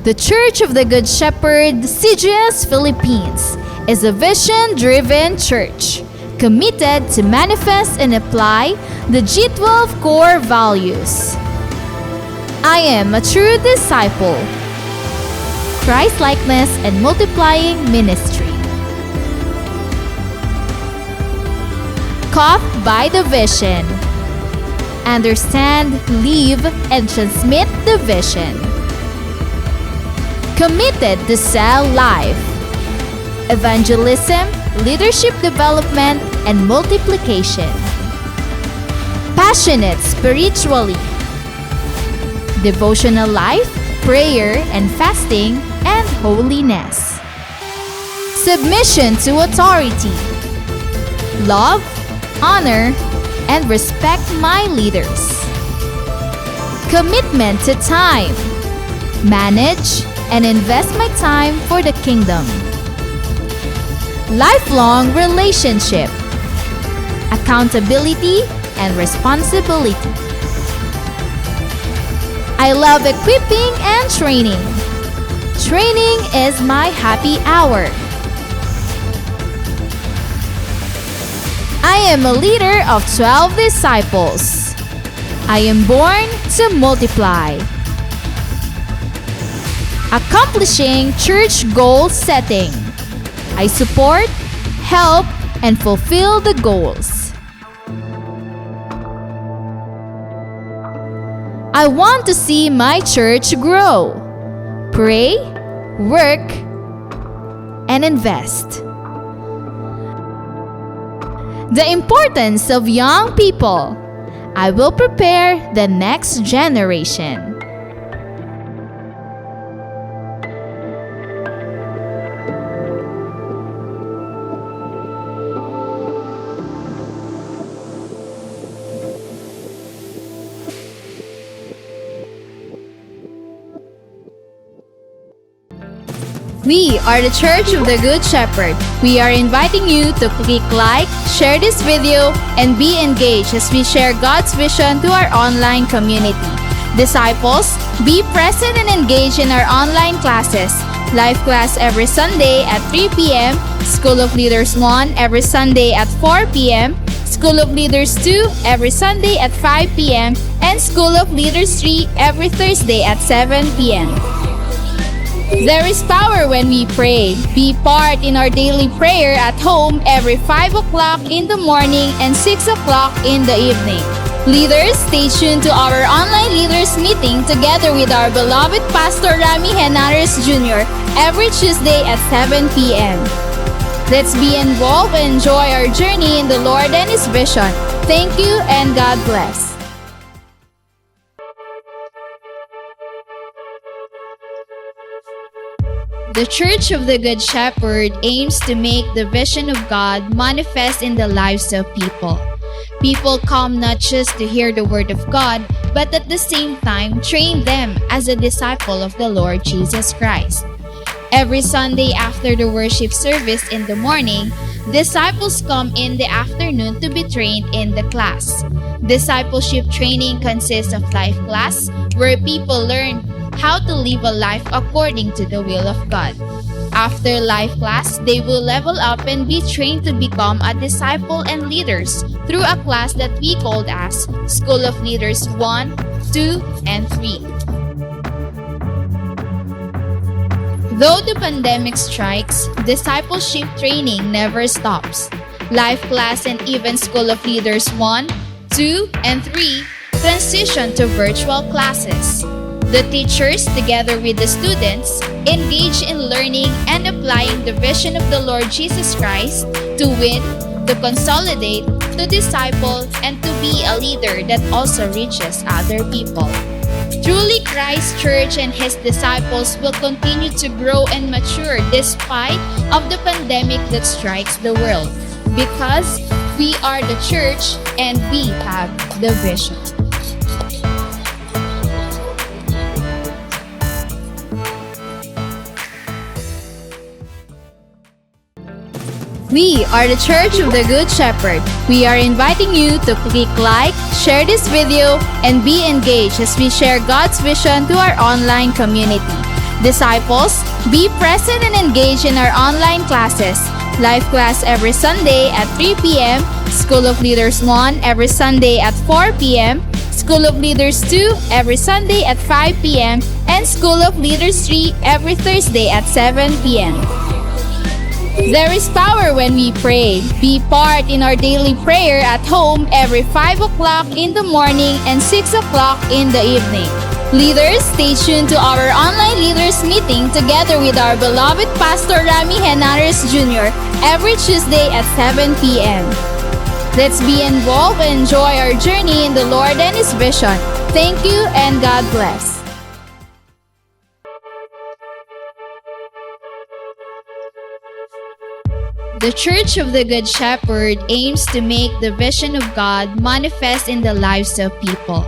The Church of the Good Shepherd, CGS Philippines, is a vision-driven church committed to manifest and apply the G12 core values. I am a true disciple. Christ-likeness and multiplying ministry. Caught by the vision. Understand, live, and transmit the vision. Committed to sell life. Evangelism, leadership development, and multiplication. Passionate spiritually. Devotional life, prayer and fasting, and holiness. Submission to authority. Love, honor, and respect my leaders. Commitment to time. Manage and invest my time for the kingdom. Lifelong relationship. Accountability and responsibility. I love equipping and training. Training is my happy hour. I am a leader of 12 disciples. I am born to multiply. Accomplishing church goal setting. I support, help, and fulfill the goals. I want to see my church grow. Pray, work, and invest. The importance of young people. I will prepare the next generation. We are the Church of the Good Shepherd. We are inviting you to click like, share this video, and be engaged as we share God's vision to our online community. Disciples, be present and engage in our online classes. Live class every Sunday at 3 p.m., School of Leaders 1 every Sunday at 4 p.m., School of Leaders 2 every Sunday at 5 p.m., and School of Leaders 3 every Thursday at 7 p.m. There is power when we pray. Be part in our daily prayer at home every 5 o'clock in the morning and 6 o'clock in the evening. Leaders, stay tuned to our online leaders meeting together with our beloved Pastor Rami Henares Jr. every Tuesday at 7 p.m. Let's be involved and enjoy our journey in the Lord and His vision. Thank you and God bless. The Church of the Good Shepherd aims to make the vision of God manifest in the lives of people. People come not just to hear the Word of God, but at the same time train them as a disciple of the Lord Jesus Christ. Every Sunday after the worship service in the morning, disciples come in the afternoon to be trained in the class. Discipleship training consists of life class, where people learn how to live a life according to the will of God. After life class, they will level up and be trained to become a disciple and leaders through a class that we called as School of Leaders 1, 2, and 3. Though the pandemic strikes, discipleship training never stops. Life class and even School of Leaders 1, 2, and 3 transition to virtual classes. The teachers, together with the students, engage in learning and applying the vision of the Lord Jesus Christ to win, to consolidate, to disciple, and to be a leader that also reaches other people. Truly, Christ Church and His disciples will continue to grow and mature despite of the pandemic that strikes the world, because we are the church and we have the vision. We are the Church of the Good Shepherd. We are inviting you to click like, share this video, and be engaged as we share God's vision to our online community. Disciples, be present and engage in our online classes. Life class every Sunday at 3 p.m., School of Leaders 1 every Sunday at 4 p.m., School of Leaders 2 every Sunday at 5 p.m., and School of Leaders 3 every Thursday at 7 p.m. There is power when we pray. Be part in our daily prayer at home every 5 o'clock in the morning and 6 o'clock in the evening. Leaders, stay tuned to our online leaders meeting together with our beloved Pastor Rami Henares Jr. every Tuesday at 7 p.m. Let's be involved and enjoy our journey in the Lord and His vision. Thank you and God bless. The Church of the Good Shepherd aims to make the vision of God manifest in the lives of people.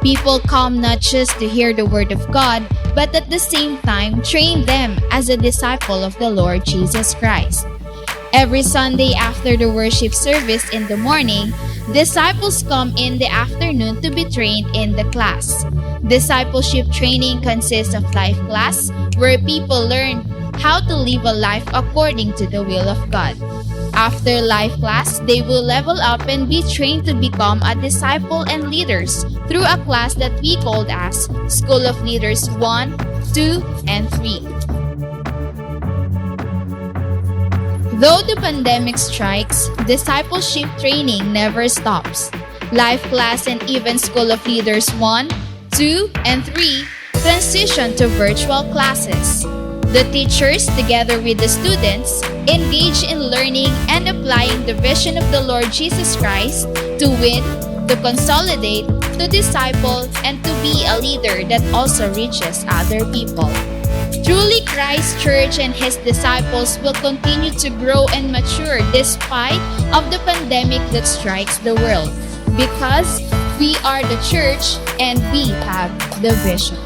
People come not just to hear the Word of God, but at the same time train them as a disciple of the Lord Jesus Christ. Every Sunday after the worship service in the morning, disciples come in the afternoon to be trained in the class. Discipleship training consists of life class, where people learn how to live a life according to the will of God. After life class, they will level up and be trained to become a disciple and leaders through a class that we called as School of Leaders 1, 2, and 3. Though the pandemic strikes, discipleship training never stops. Life class and even School of Leaders 1, 2, and 3 transition to virtual classes. The teachers, together with the students, engage in learning and applying the vision of the Lord Jesus Christ to win, to consolidate, to disciple, and to be a leader that also reaches other people. Truly, Christ Church and His disciples will continue to grow and mature despite of the pandemic that strikes the world, because we are the church and we have the vision.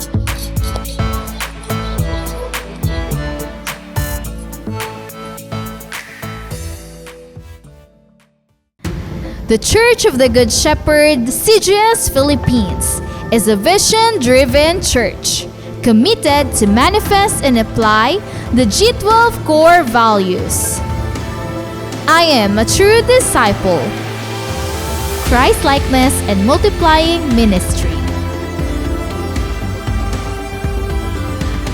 The Church of the Good Shepherd, CGS Philippines, is a vision-driven church committed to manifest and apply the G12 core values. I am a true disciple, Christ-likeness and multiplying ministry.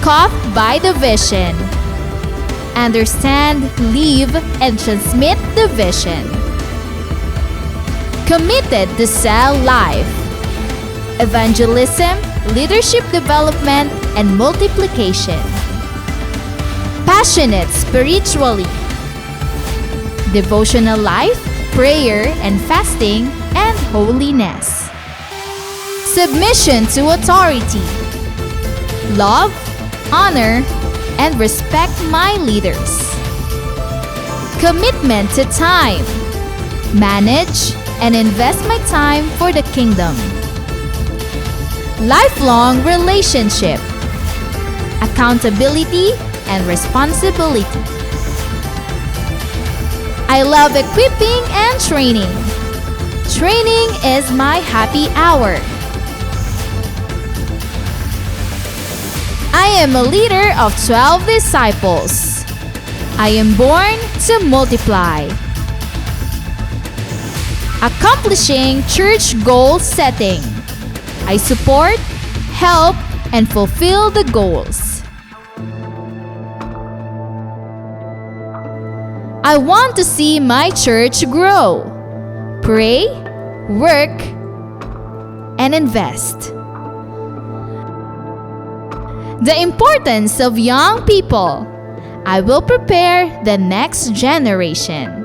Caught by the vision. Understand, live, and transmit the vision. Committed to sell life, evangelism, leadership development, and multiplication. Passionate spiritually, devotional life, prayer and fasting, and holiness. Submission to authority, love, honor, and respect my leaders. Commitment to time, manage, and invest my time for the kingdom. Lifelong relationship, accountability, and responsibility. I love equipping and training. Training is my happy hour. I am a leader of 12 disciples. I am born to multiply. Accomplishing church goal setting. I support, help, and fulfill the goals. I want to see my church grow. Pray, work, and invest. The importance of young people. I will prepare the next generation.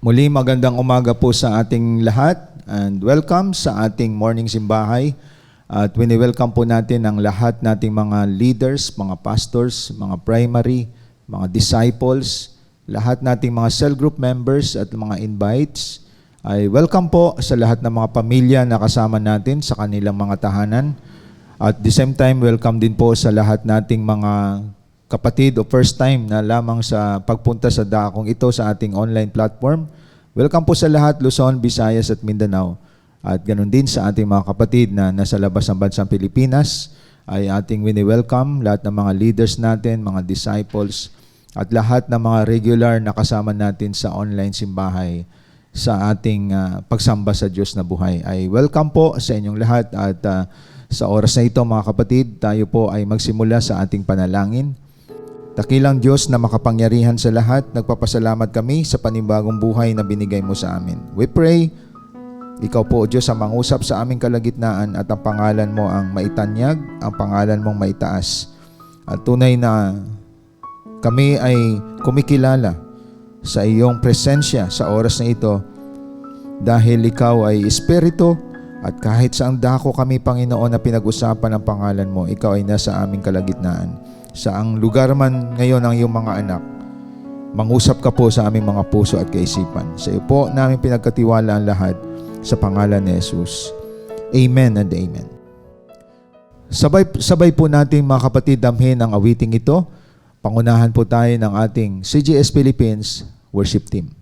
Muli magandang umaga po sa ating lahat and welcome sa ating morning simbahay. At wini-welcome po natin ang lahat nating mga leaders, mga pastors, mga primary, mga disciples, lahat nating mga cell group members at mga invites. Ay welcome po sa lahat ng mga pamilya na kasama natin sa kanilang mga tahanan. At the same time, welcome din po sa lahat nating mga kapatid o first time na lamang sa pagpunta sa dakong ito sa ating online platform. Welcome po sa lahat, Luzon, Visayas at Mindanao. At ganoon din sa ating mga kapatid na nasa labas ng bansang Pilipinas ay ating wini-welcome lahat ng mga leaders natin, mga disciples at lahat ng mga regular na kasama natin sa online simbahay sa ating pagsamba sa Diyos na buhay. Ay welcome po sa inyong lahat at sa oras na ito mga kapatid, tayo po ay magsimula sa ating panalangin. Dakilang Diyos na makapangyarihan sa lahat, nagpapasalamat kami sa panibagong buhay na binigay mo sa amin. We pray, Ikaw po Diyos ang mangusap sa aming kalagitnaan at ang pangalan mo ang maitanyag, ang pangalan mong maitaas. At tunay na kami ay kumikilala sa iyong presensya sa oras na ito dahil ikaw ay Espiritu at kahit saang dako kami Panginoon na pinag-usapan ang pangalan mo, ikaw ay nasa aming kalagitnaan. Saang lugar man ngayon ang iyong mga anak, mangusap ka po sa aming mga puso at kaisipan. Sa iyo po namin pinagkatiwala ang lahat sa pangalan ni Jesus. Amen and amen. Sabay po natin mga kapatid damhin ang awiting ito. Pangunahan po tayo ng ating CGS Philippines worship team.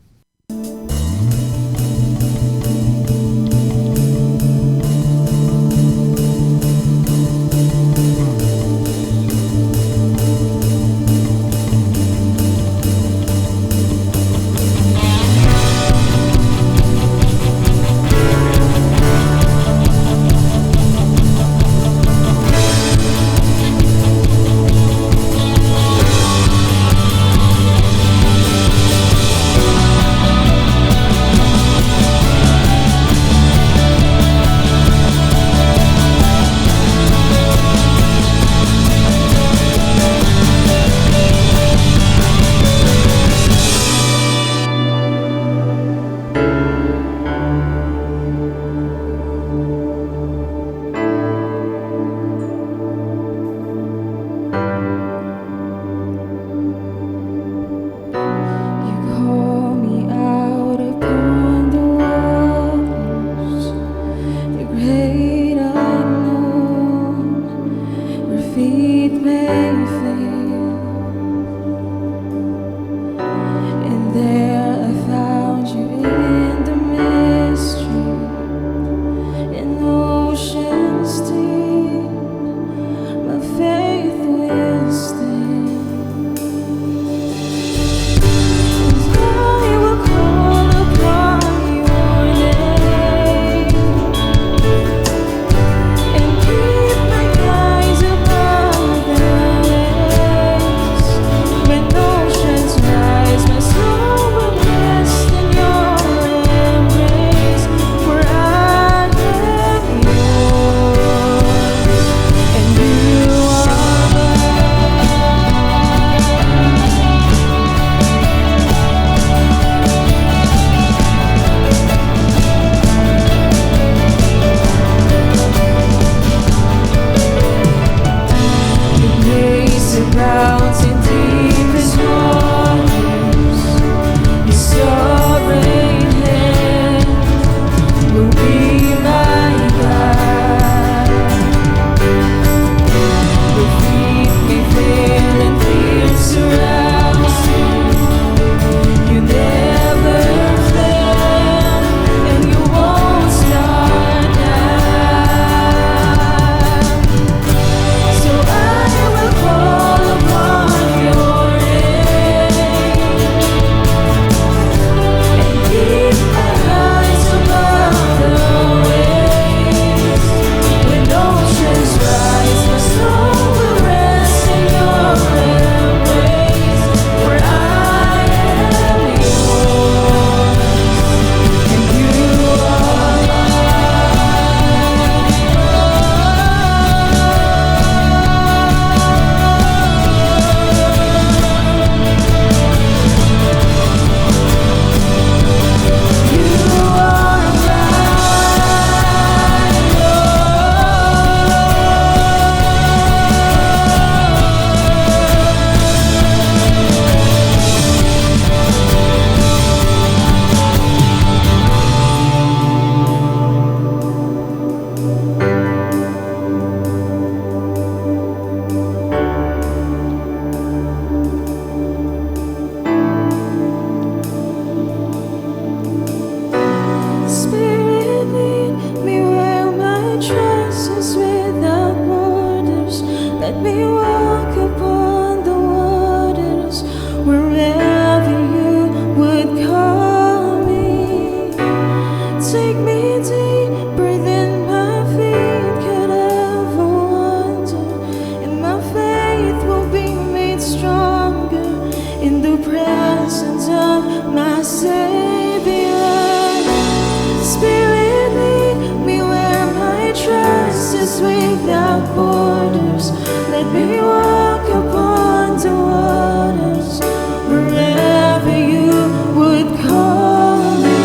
without borders. Let me walk upon the waters wherever you would call me.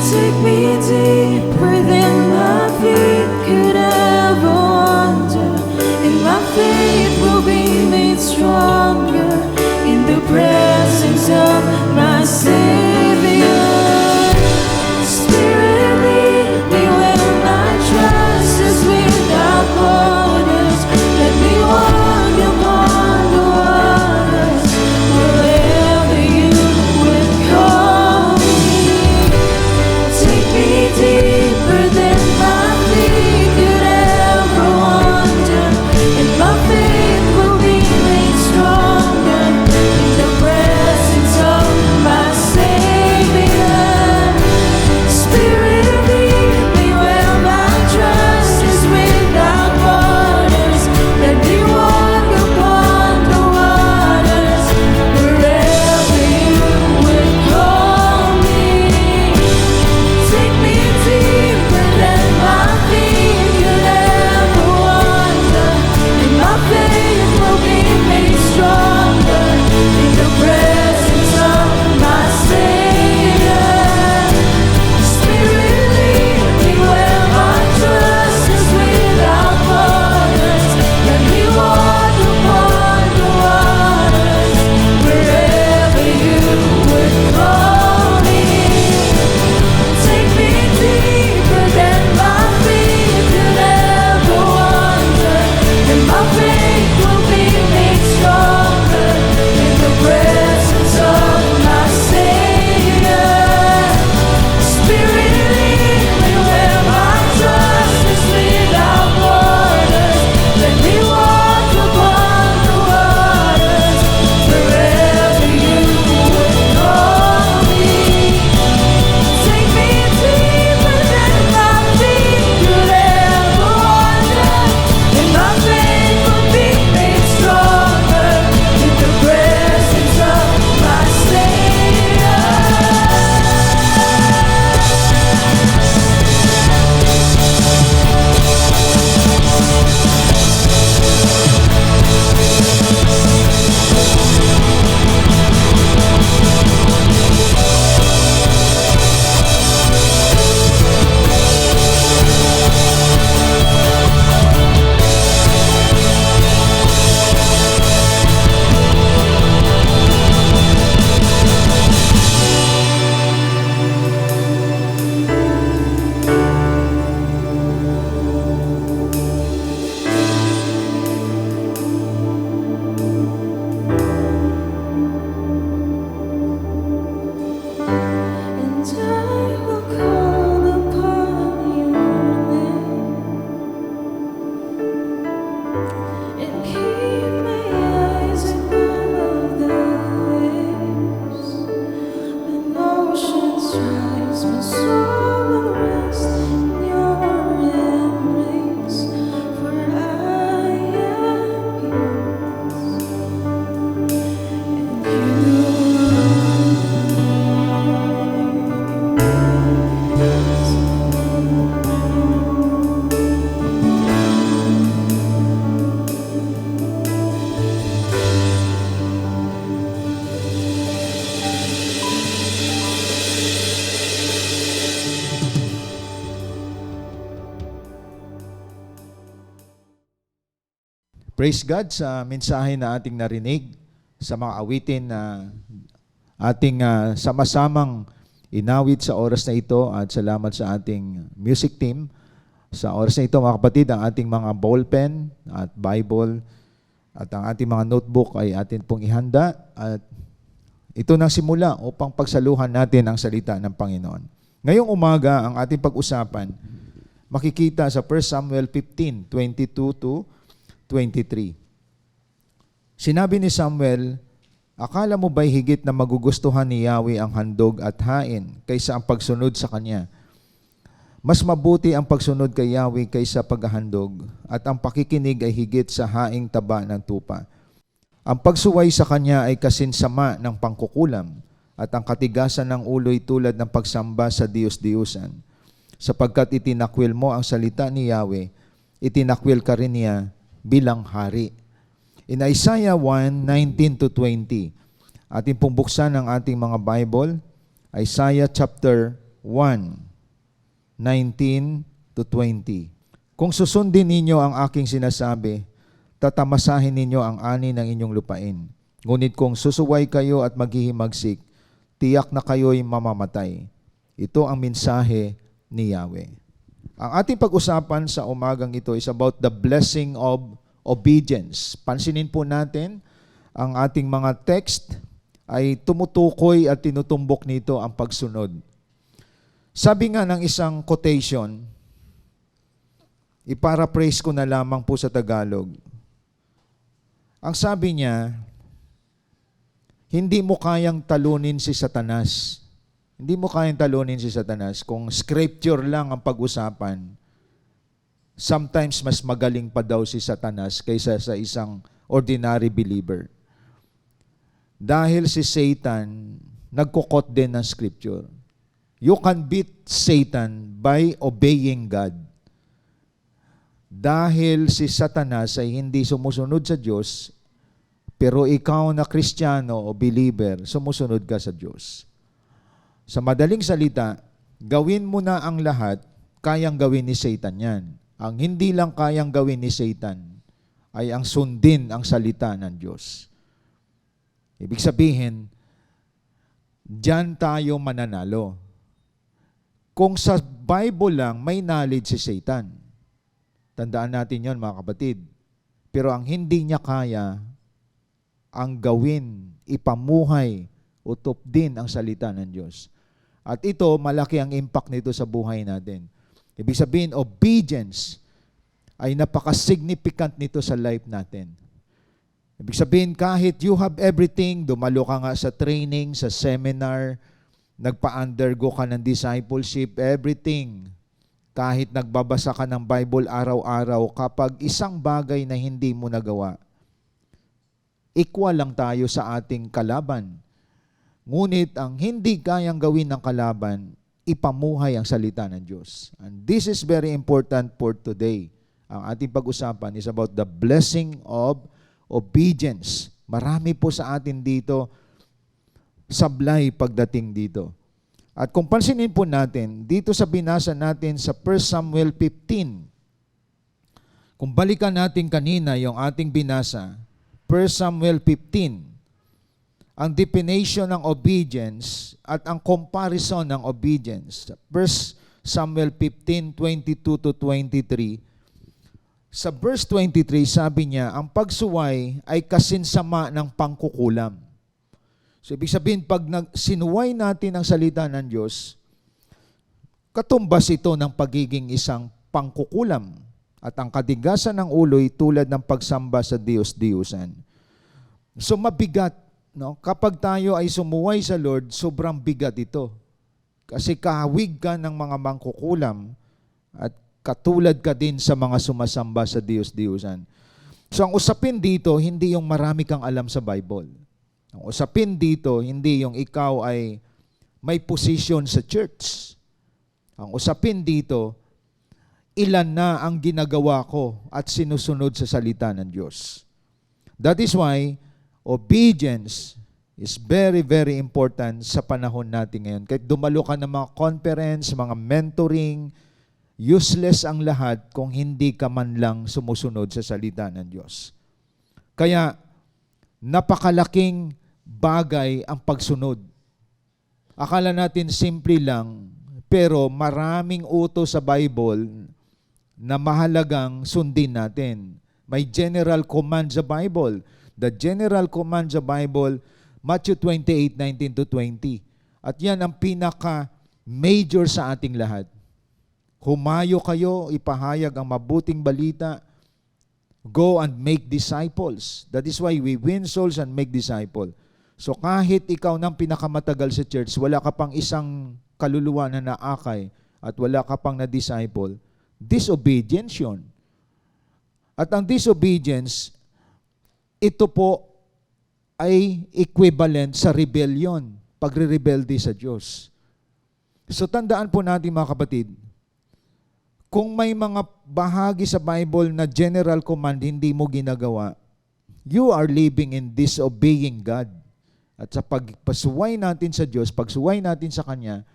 Take me deeper than my feet could ever wander, and my faith will be made stronger in the presence of my Savior. Spirit, lead me where my trust is without borders. Let me walk upon the waters wherever you would call me. Take me deeper than my feet could ever wander, and my faith will be made stronger in the presence of my Savior. Spirit, lead me where my trust is without borders. Let me walk upon the waters wherever you would call me. Take me deeper than my feet could ever wander, and my faith will be made stronger in the presence of my Savior. Spirit, lead me where my trust is without borders. Let me walk upon the waters wherever you would call me. Take me deeper than my feet could ever wander, and my faith will be made stronger in the presence of my Savior. Spirit, lead me where my trust is without borders. Let me walk upon the waters wherever you would call me. Take me deeper than my feet could ever wander, and my faith will be made stronger in the presence of my Savior. And I will call upon your name and keep my eyes above the waves. When oceans rise, my soul will rest in your embrace, for I am yours, and you Praise God sa mensahe na ating narinig, sa mga awitin na ating sama-samang inawit sa oras na ito, at salamat sa ating music team. Sa oras na ito, mga kapatid, ang ating mga ballpen at Bible at ang ating mga notebook ay atin pong ihanda, at ito nang simula upang pagsaluhan natin ang salita ng Panginoon. Ngayong umaga, ang ating pag-usapan, makikita sa 1 Samuel 15:22-23. Sinabi ni Samuel, "Akala mo ba'y higit na magugustuhan ni Yahweh ang handog at hain kaysa ang pagsunod sa Kanya? Mas mabuti ang pagsunod kay Yahweh kaysa paghahandog, at ang pakikinig ay higit sa haing taba ng tupa. Ang pagsuway sa Kanya ay kasinsama ng pangkukulam, at ang katigasan ng ulo'y tulad ng pagsamba sa Diyos-Diyusan. Sapagkat itinakwil mo ang salita ni Yahweh, itinakwil ka rin niya bilang hari. In Isaiah 1:19-20, ating pong buksan ang ating mga Bible, Isaiah chapter 1:19-20. Kung susundin ninyo ang aking sinasabi, tatamasahin ninyo ang ani ng inyong lupain. Ngunit kung susuway kayo at maghihimagsik, tiyak na kayo'y mamamatay. Ito ang mensahe ni Yahweh. Ang ating pag-usapan sa umagang ito is about the blessing of obedience. Pansinin po natin, ang ating mga text ay tumutukoy at tinutumbok nito ang pagsunod. Sabi nga ng isang quotation, iparaphrase ko na lamang po sa Tagalog. Ang sabi niya, hindi mo kayang talunin si Satanas. Hindi mo kayang talunin si Satanas kung scripture lang ang pag-usapan. Sometimes mas magaling pa daw si Satanas kaysa sa isang ordinary believer. Dahil si Satan, nagkukot din ng scripture. You can beat Satan by obeying God. Dahil si Satanas ay hindi sumusunod sa Diyos, pero ikaw na Kristiyano o believer, sumusunod ka sa Diyos. Sa madaling salita, gawin mo na ang lahat, kayang gawin ni Satan yan. Ang hindi lang kayang gawin ni Satan ay ang sundin ang salita ng Diyos. Ibig sabihin, diyan tayo mananalo. Kung sa Bible lang may knowledge si Satan, tandaan natin yon mga kapatid. Pero ang hindi niya kaya, ang gawin, ipamuhay, utop din ang salita ng Diyos. At ito, malaki ang impact nito sa buhay natin. Ibig sabihin, obedience ay napaka-significant nito sa life natin. Ibig sabihin, kahit you have everything, dumalo ka nga sa training, sa seminar, nagpa-undergo ka ng discipleship, everything, kahit nagbabasa ka ng Bible araw-araw, kapag isang bagay na hindi mo nagawa, equal lang tayo sa ating kalaban. Ngunit ang hindi kayang gawin ng kalaban, ipamuhay ang salita ng Diyos. And this is very important for today. Ang ating pag-usapan is about the blessing of obedience. Marami po sa atin dito, sablay pagdating dito. At kung pansinin po natin, dito sa binasa natin sa 1 Samuel 15, kung balikan natin kanina yung ating binasa, 1 Samuel 15, ang definition ng obedience at ang comparison ng obedience. 1 Samuel 15:22-23. Sa verse 23, sabi niya, ang pagsuway ay kasinsama ng pangkukulam. So, ibig sabihin, pag sinuway natin ang salita ng Diyos, katumbas ito ng pagiging isang pangkukulam. At ang katigasan ng ulo'y tulad ng pagsamba sa Diyos-Diyusan. So, mabigat. No? Kapag tayo ay sumuway sa Lord, sobrang bigat ito. Kasi kahawig ka ng mga mangkukulam at katulad ka din sa mga sumasamba sa Diyos-Diyusan. So ang usapin dito, hindi yung marami kang alam sa Bible. Ang usapin dito, hindi yung ikaw ay may position sa church. Ang usapin dito, ilan na ang ginagawa ko at sinusunod sa salita ng Diyos. That is why obedience is very, very important sa panahon natin ngayon. Kahit dumalo ka ng mga conference, mga mentoring, useless ang lahat kung hindi ka man lang sumusunod sa salita ng Diyos. Kaya, napakalaking bagay ang pagsunod. Akala natin simple lang, pero maraming utos sa Bible na mahalagang sundin natin. May general command sa Bible. The general command sa Bible, Matthew 28:19-20. At yan ang pinaka-major sa ating lahat. Humayo kayo, ipahayag ang mabuting balita. Go and make disciples. That is why we win souls and make disciples. So kahit ikaw nang pinakamatagal sa church, wala ka pang isang kaluluwa na naakay at wala ka pang na-disciple, disobedience yun. At ang disobedience, ito po ay equivalent sa rebellion, pagre-rebelde sa Diyos. So tandaan po natin mga kapatid, kung may mga bahagi sa Bible na general command hindi mo ginagawa, you are living in disobeying God. At sa pagpasuway natin sa Diyos, pagsuway natin sa Kanya,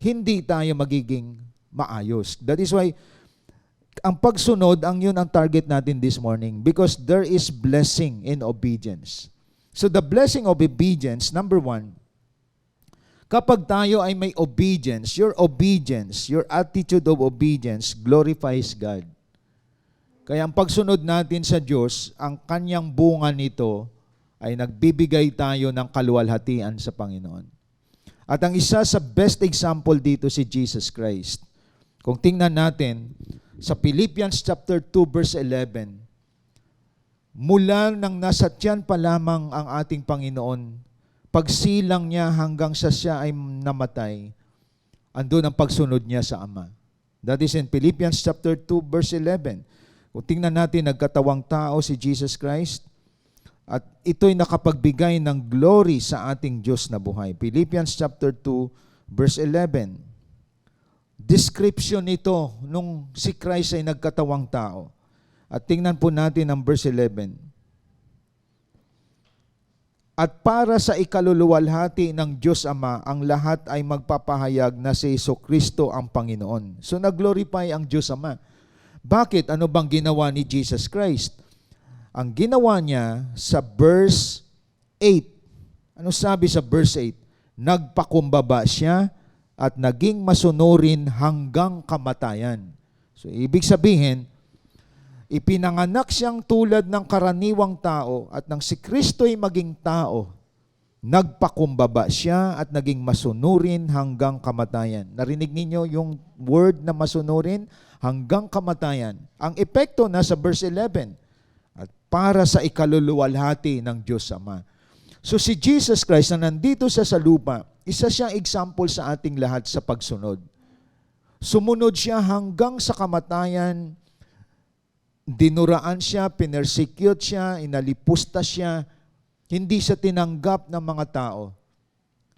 hindi tayo magiging maayos. That is why, ang pagsunod, yun ang target natin this morning because there is blessing in obedience. So the blessing of obedience, number one, kapag tayo ay may obedience, your attitude of obedience glorifies God. Kaya ang pagsunod natin sa Diyos, ang Kanyang bunga nito ay nagbibigay tayo ng kaluwalhatian sa Panginoon. At ang isa sa best example dito si Jesus Christ. Kung tingnan natin, sa Philippians chapter 2 verse 11, mula nang nasa tiyan pa lamang ang ating Panginoon, pagsilang niya hanggang sa siya ay namatay, andun ang pagsunod niya sa Ama. That is in Philippians chapter 2 verse 11. Kung tingnan natin, nagkatawang tao si Jesus Christ, at ito'y nakapagbigay ng glory sa ating Diyos na buhay. Philippians chapter 2 verse 11. Description nito nung si Christ ay nagkatawang tao. At tingnan po natin ang verse 11. At para sa ikaluluwalhati ng Diyos Ama, ang lahat ay magpapahayag na si Jesucristo ang Panginoon. So nag-glorify ang Diyos Ama. Bakit? Ano bang ginawa ni Jesus Christ? Ang ginawa niya sa verse 8. Ano sabi sa verse 8? Nagpakumbaba siya at naging masunurin hanggang kamatayan. So ibig sabihin, ipinanganak siyang tulad ng karaniwang tao at nang si Kristo'y maging tao, nagpakumbaba siya at naging masunurin hanggang kamatayan. Narinig ninyo yung word na masunurin hanggang kamatayan. Ang epekto nasa verse 11, at para sa ikaluluwalhati ng Diyos Ama. So si Jesus Christ na nandito sa lupa, isa siyang example sa ating lahat sa pagsunod. Sumunod siya hanggang sa kamatayan, dinuraan siya, pinersecute siya, inalipusta siya, hindi siya tinanggap ng mga tao.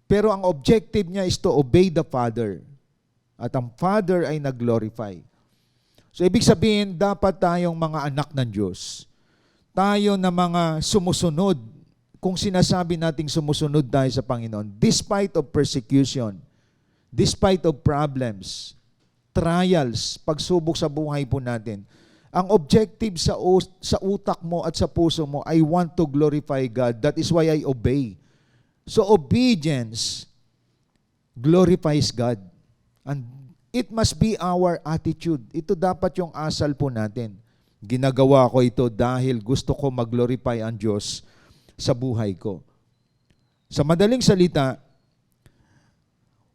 Pero ang objective niya is to obey the Father. At ang Father ay nag-glorify. So ibig sabihin, dapat tayong mga anak ng Diyos. Tayo na mga sumusunod. Kung sinasabi nating sumusunod tayo sa Panginoon, despite of persecution, despite of problems, trials, pagsubok sa buhay po natin, ang objective sa utak mo at sa puso mo, I want to glorify God. That is why I obey. So obedience glorifies God. And it must be our attitude. Ito dapat yung asal po natin. Ginagawa ko ito dahil gusto ko mag-glorify ang Diyos sa buhay ko. Sa madaling salita,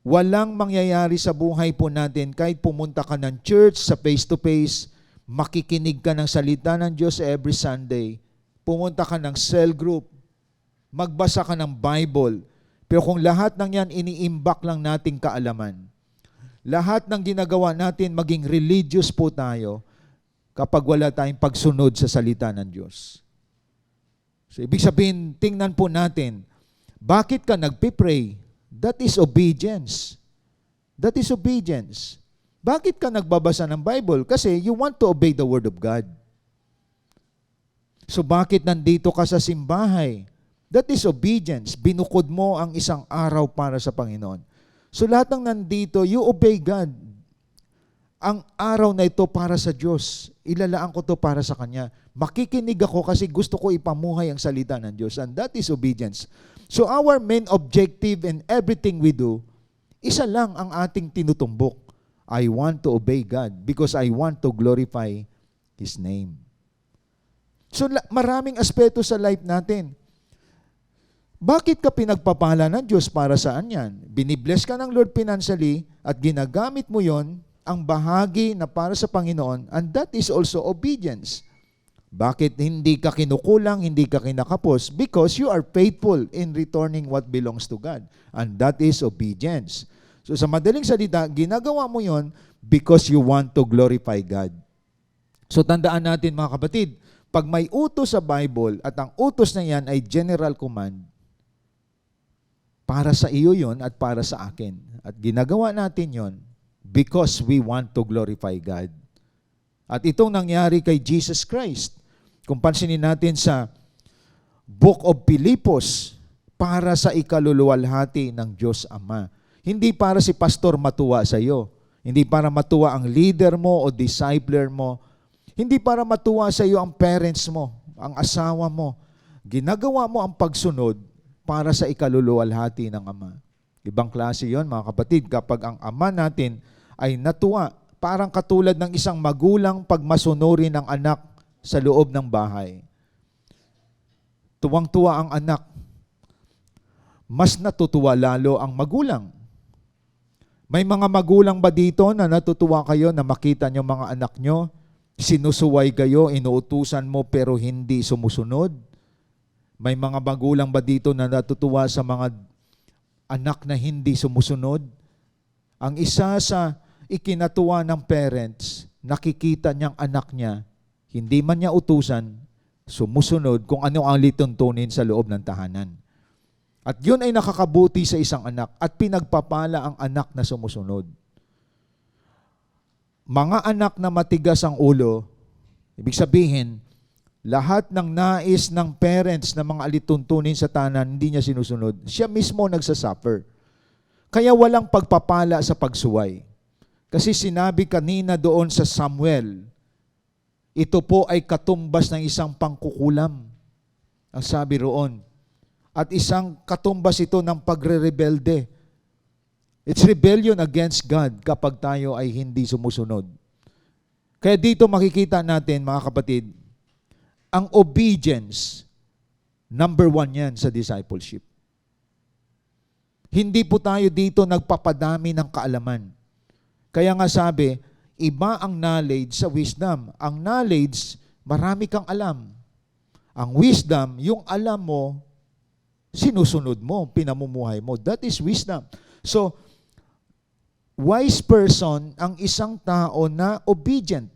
walang mangyayari sa buhay po natin kahit pumunta ka ng church sa face-to-face, makikinig ka ng salita ng Diyos every Sunday, pumunta ka ng cell group, magbasa ka ng Bible, pero kung lahat ng yan iniimbak lang nating kaalaman, lahat ng ginagawa natin maging religious po tayo kapag wala tayong pagsunod sa salita ng Diyos. So, ibig sabihin, tingnan po natin, bakit ka nagpipray? That is obedience. That is obedience. Bakit ka nagbabasa ng Bible? Kasi you want to obey the Word of God. So, bakit nandito ka sa simbahay? That is obedience. Binukod mo ang isang araw para sa Panginoon. So, lahat ng nandito, you obey God. Ang araw na ito para sa Diyos. Ilalaan ko to para sa Kanya. Makikinig ako kasi gusto ko ipamuhay ang salita ng Diyos. And that is obedience. So our main objective in everything we do, isa lang ang ating tinutumbok. I want to obey God because I want to glorify His name. So maraming aspeto sa life natin. Bakit ka pinagpapala ng Diyos? Para saan yan? Binibless ka ng Lord financially at ginagamit mo yon ang bahagi na para sa Panginoon, and that is also obedience. Bakit hindi ka kinukulang, hindi ka kinakapos? Because you are faithful in returning what belongs to God. And that is obedience. So sa madaling salita, ginagawa mo yon because you want to glorify God. So tandaan natin mga kapatid, pag may utos sa Bible at ang utos na yan ay general command, para sa iyo yon at para sa akin. At ginagawa natin yon because we want to glorify God. At itong nangyari kay Jesus Christ. Kung pansinin natin sa Book of Philipos, para sa ikaluluwalhati ng Diyos Ama. Hindi para si pastor matuwa sa iyo. Hindi para matuwa ang leader mo o discipler mo. Hindi para matuwa sa iyo ang parents mo, ang asawa mo. Ginagawa mo ang pagsunod para sa ikaluluwalhati ng Ama. Ibang klase yon, mga kapatid, kapag ang Ama natin ay natuwa, parang katulad ng isang magulang pag masunurin ng anak sa loob ng bahay. Tuwang-tuwa ang anak. Mas natutuwa lalo ang magulang. May mga magulang ba dito na natutuwa kayo na makita nyo mga anak nyo, sinusuway kayo, inuutusan mo pero hindi sumusunod? May mga magulang ba dito na natutuwa sa mga anak na hindi sumusunod? Ang isa sa ikinatuwa ng parents, nakikita niyang anak niya, hindi man niya utusan, sumusunod kung ano ang lituntunin sa loob ng tahanan. At yun ay nakakabuti sa isang anak at pinagpapala ang anak na sumusunod. Mga anak na matigas ang ulo, ibig sabihin, lahat ng nais ng parents na mga alituntunin sa tahanan, hindi niya sinusunod. Siya mismo nagsasuffer. Kaya walang pagpapala sa pagsuway. Kasi sinabi kanina doon sa Samuel, ito po ay katumbas ng isang pangkukulam. Ang sabi roon. At isang katumbas ito ng pagre-rebelde. It's rebellion against God kapag tayo ay hindi sumusunod. Kaya dito makikita natin, mga kapatid, ang obedience, number 1 yan sa discipleship. Hindi po tayo dito nagpapadami ng kaalaman. Kaya nga sabi, iba ang knowledge sa wisdom. Ang knowledge, marami kang alam. Ang wisdom, yung alam mo, sinusunod mo, pinamumuhay mo. That is wisdom. So, wise person ang isang tao na obedient.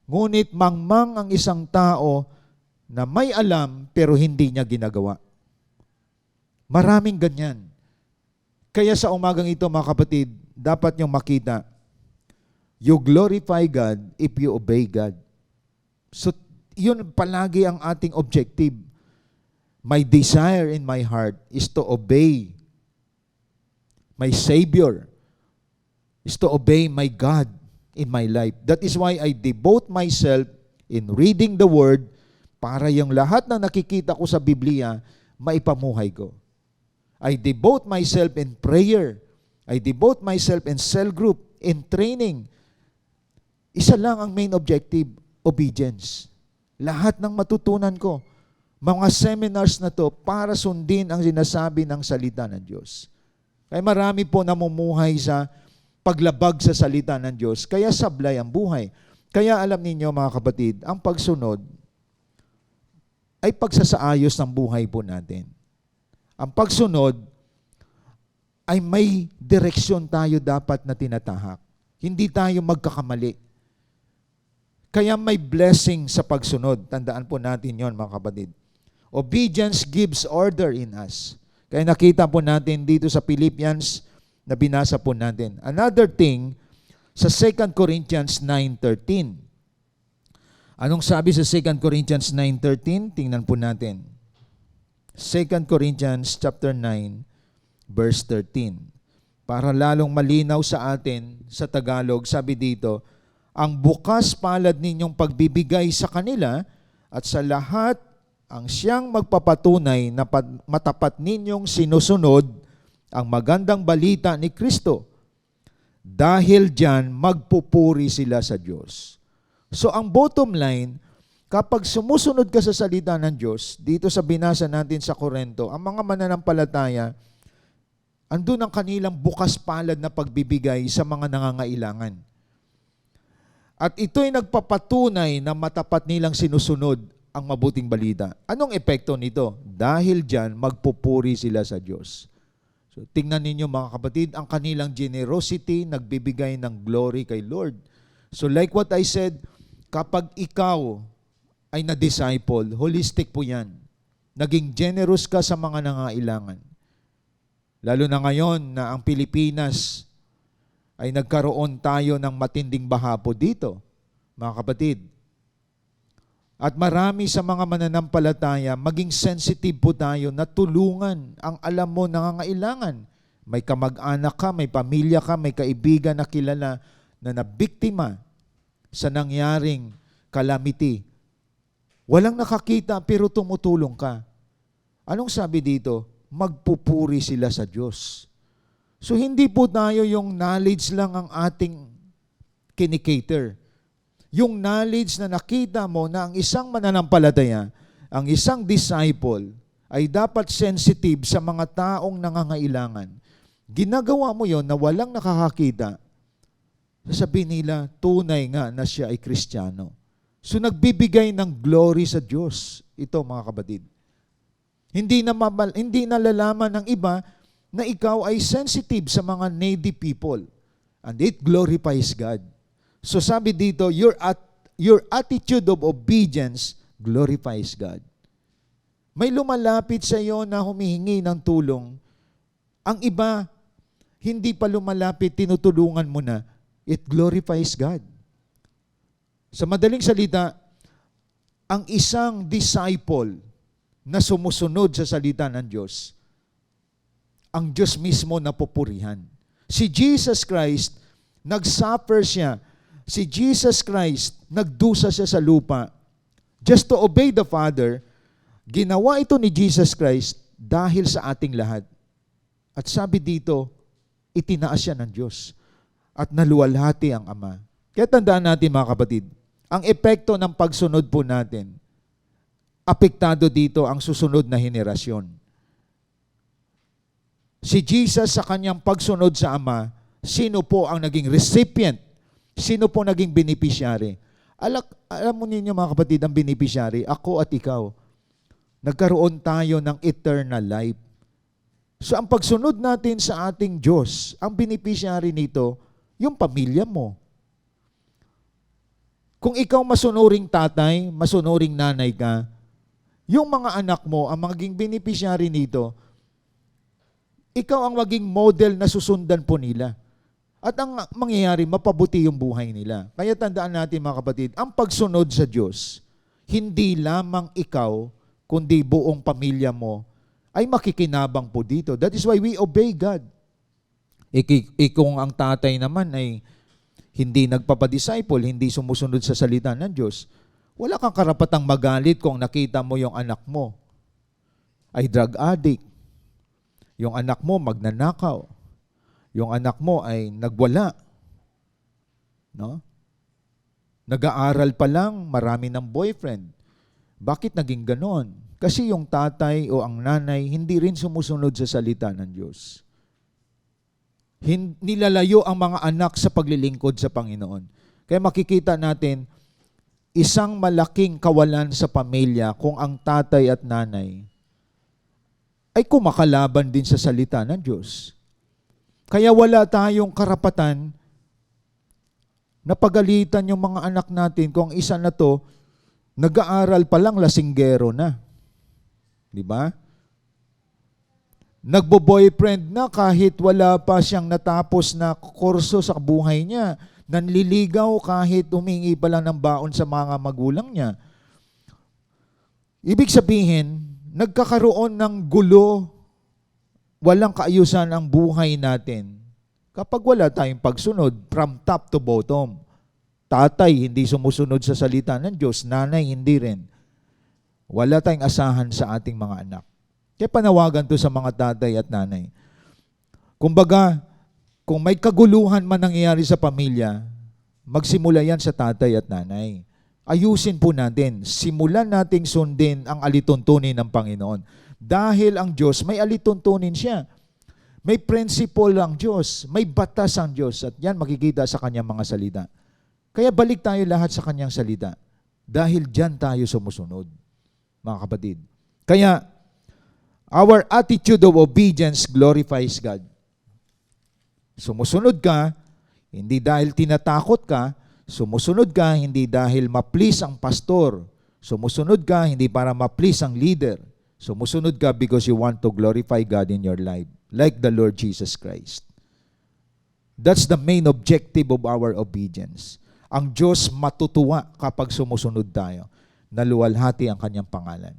Ngunit mangmang ang isang tao na may alam pero hindi niya ginagawa. Maraming ganyan. Kaya sa umagang ito, mga kapatid, dapat niyong makita, you glorify God if you obey God. So, yun palagi ang ating objective. My desire in my heart is to obey my Savior, is to obey my God in my life. That is why I devote myself in reading the Word para yung lahat na nakikita ko sa Biblia, maipamuhay ko. I devote myself in prayer. I devote myself in cell group, in training. Isa lang ang main objective, obedience. Lahat ng matutunan ko, mga seminars na to para sundin ang sinasabi ng salita ng Diyos. Kaya marami po namumuhay sa paglabag sa salita ng Diyos, kaya sablay ang buhay. Kaya alam ninyo, mga kapatid, ang pagsunod ay pagsasaayos ng buhay po natin. Ang pagsunod ay may direksyon tayo dapat na tinatahak. Hindi tayo magkakamali. Kaya may blessing sa pagsunod. Tandaan po natin yon, mga kapatid. Obedience gives order in us. Kaya nakita po natin dito sa Philippians na binasa po natin. Another thing, sa 2 Corinthians 9:13. Anong sabi sa 2 Corinthians 9:13? Tingnan po natin. 2 Corinthians chapter 9, verse 13. Para lalong malinaw sa atin, sa Tagalog, sabi dito, ang bukas palad ninyong pagbibigay sa kanila at sa lahat ang siyang magpapatunay na matapat ninyong sinusunod ang magandang balita ni Kristo. Dahil diyan, magpupuri sila sa Diyos. So ang bottom line, kapag sumusunod ka sa salita ng Diyos, dito sa binasa natin sa Korinto, ang mga mananampalataya, andun ang kanilang bukas palad na pagbibigay sa mga nangangailangan. At ito'y nagpapatunay na matapat nilang sinusunod ang mabuting balita. Anong epekto nito? Dahil diyan, magpupuri sila sa Diyos. So, tingnan ninyo, mga kapatid, ang kanilang generosity, nagbibigay ng glory kay Lord. So like what I said, kapag ikaw ay na-disciple, holistic po yan. Naging generous ka sa mga nangailangan. Lalo na ngayon na ang Pilipinas ay nagkaroon tayo ng matinding baha po dito. mga kapatid. At marami sa mga mananampalataya, maging sensitive po tayo na tulungan ang alam mo nangangailangan. May kamag-anak ka, may pamilya ka, may kaibigan na kilala na nabiktima sa nangyaring calamity. Walang nakakita pero tumutulong ka. Anong sabi dito? Magpupuri sila sa Diyos. So hindi po tayo yung knowledge lang ang ating kinikater. Yung knowledge na nakita mo na ang isang mananampalataya, ang isang disciple, ay dapat sensitive sa mga taong nangangailangan. Ginagawa mo yon na walang nakakakita. Sasabihin nila, tunay nga na siya ay Kristiyano. So nagbibigay ng glory sa Diyos. Ito mga kapatid. Hindi na lalaman ng iba na ikaw ay sensitive sa mga needy people. And it glorifies God. So sabi dito, your attitude of obedience glorifies God. May lumalapit sa iyo na humihingi ng tulong. Ang iba, hindi pa lumalapit, tinutulungan mo na. It glorifies God. Sa madaling salita, ang isang disciple na sumusunod sa salita ng Diyos, ang Diyos mismo napupurihan. Si Jesus Christ, nag-suffer siya. Si Jesus Christ, nagdusa siya sa lupa. Just to obey the Father, ginawa ito ni Jesus Christ dahil sa ating lahat. At sabi dito, itinaas siya ng Diyos at naluwalhati ang Ama. Kaya tandaan natin mga kapatid, ang epekto ng pagsunod po natin, apektado dito ang susunod na henerasyon. Si Jesus sa kanyang pagsunod sa Ama, sino po ang naging recipient? Sino po naging beneficiary? Alam mo ninyo mga kapatid, ang beneficiary, ako at ikaw. Nagkaroon tayo ng eternal life. So ang pagsunod natin sa ating Diyos, ang beneficiary nito, yung pamilya mo. Kung ikaw masunuring tatay, masunuring nanay ka, yung mga anak mo, ang maging beneficiary nito, ikaw ang maging model na susundan po nila. At ang mangyayari, mapabuti yung buhay nila. Kaya tandaan natin mga kapatid, ang pagsunod sa Diyos, hindi lamang ikaw, kundi buong pamilya mo, ay makikinabang po dito. That is why we obey God. Kung ang tatay naman ay hindi nagpapadisciple, hindi sumusunod sa salita ng Diyos, wala kang karapatang magalit kung nakita mo yung anak mo ay drug addict. Yung anak mo magnanakaw. Yung anak mo ay nagwala. No? Nag-aaral pa lang, marami ng boyfriend. Bakit naging ganon? Kasi yung tatay o ang nanay hindi rin sumusunod sa salita ng Diyos. Nilalayo ang mga anak sa paglilingkod sa Panginoon. Kaya makikita natin, isang malaking kawalan sa pamilya kung ang tatay at nanay ay kumakalaban din sa salita ng Diyos. Kaya wala tayong karapatan na pagalitan yung mga anak natin kung isa na to, nag-aaral pa lang, lasinggero na. Di ba? Nagbo-boyfriend na kahit wala pa siyang natapos na kurso sa buhay niya. Nanliligaw kahit humingi pa lang ng baon sa mga magulang niya. Ibig sabihin, nagkakaroon ng gulo, walang kaayusan ang buhay natin kapag wala tayong pagsunod from top to bottom. Tatay, hindi sumusunod sa salita ng Diyos. Nanay, hindi rin. Wala tayong asahan sa ating mga anak. Kaya panawagan to sa mga tatay at nanay. Kumbaga, kung may kaguluhan man nangyayari sa pamilya, magsimula yan sa tatay at nanay. Ayusin po natin. Simulan nating sundin ang alituntunin ng Panginoon. Dahil ang Diyos, may alituntunin siya. May principle ang Diyos. May batas ang Diyos. At yan makikita sa kanyang mga salita. Kaya balik tayo lahat sa kanyang salita. Dahil dyan tayo sumusunod, mga kapatid. Kaya, our attitude of obedience glorifies God. Sumusunod ka, hindi dahil tinatakot ka. Sumusunod ka, hindi dahil ma-please ang pastor. Sumusunod ka, hindi para ma-please ang leader. Sumusunod ka because you want to glorify God in your life, like the Lord Jesus Christ. That's the main objective of our obedience. Ang Diyos matutuwa kapag sumusunod tayo. Naluwalhati ang kanyang pangalan.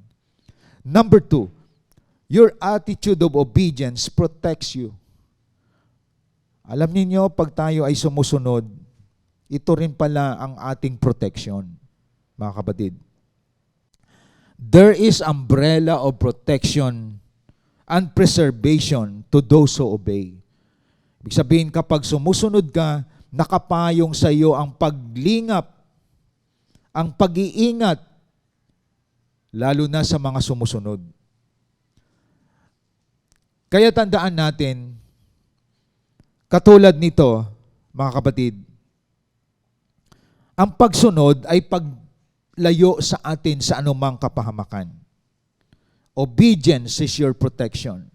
Number 2, your attitude of obedience protects you. Alam niyo, pag tayo ay sumusunod, ito rin pala ang ating protection, mga kapatid. There is umbrella of protection and preservation to those who obey. Ibig sabihin, kapag sumusunod ka, nakapayong sa iyo ang paglingap, ang pag-iingat, lalo na sa mga sumusunod. Kaya tandaan natin, katulad nito, mga kapatid, ang pagsunod ay paglayo sa atin sa anumang kapahamakan. Obedience is your protection.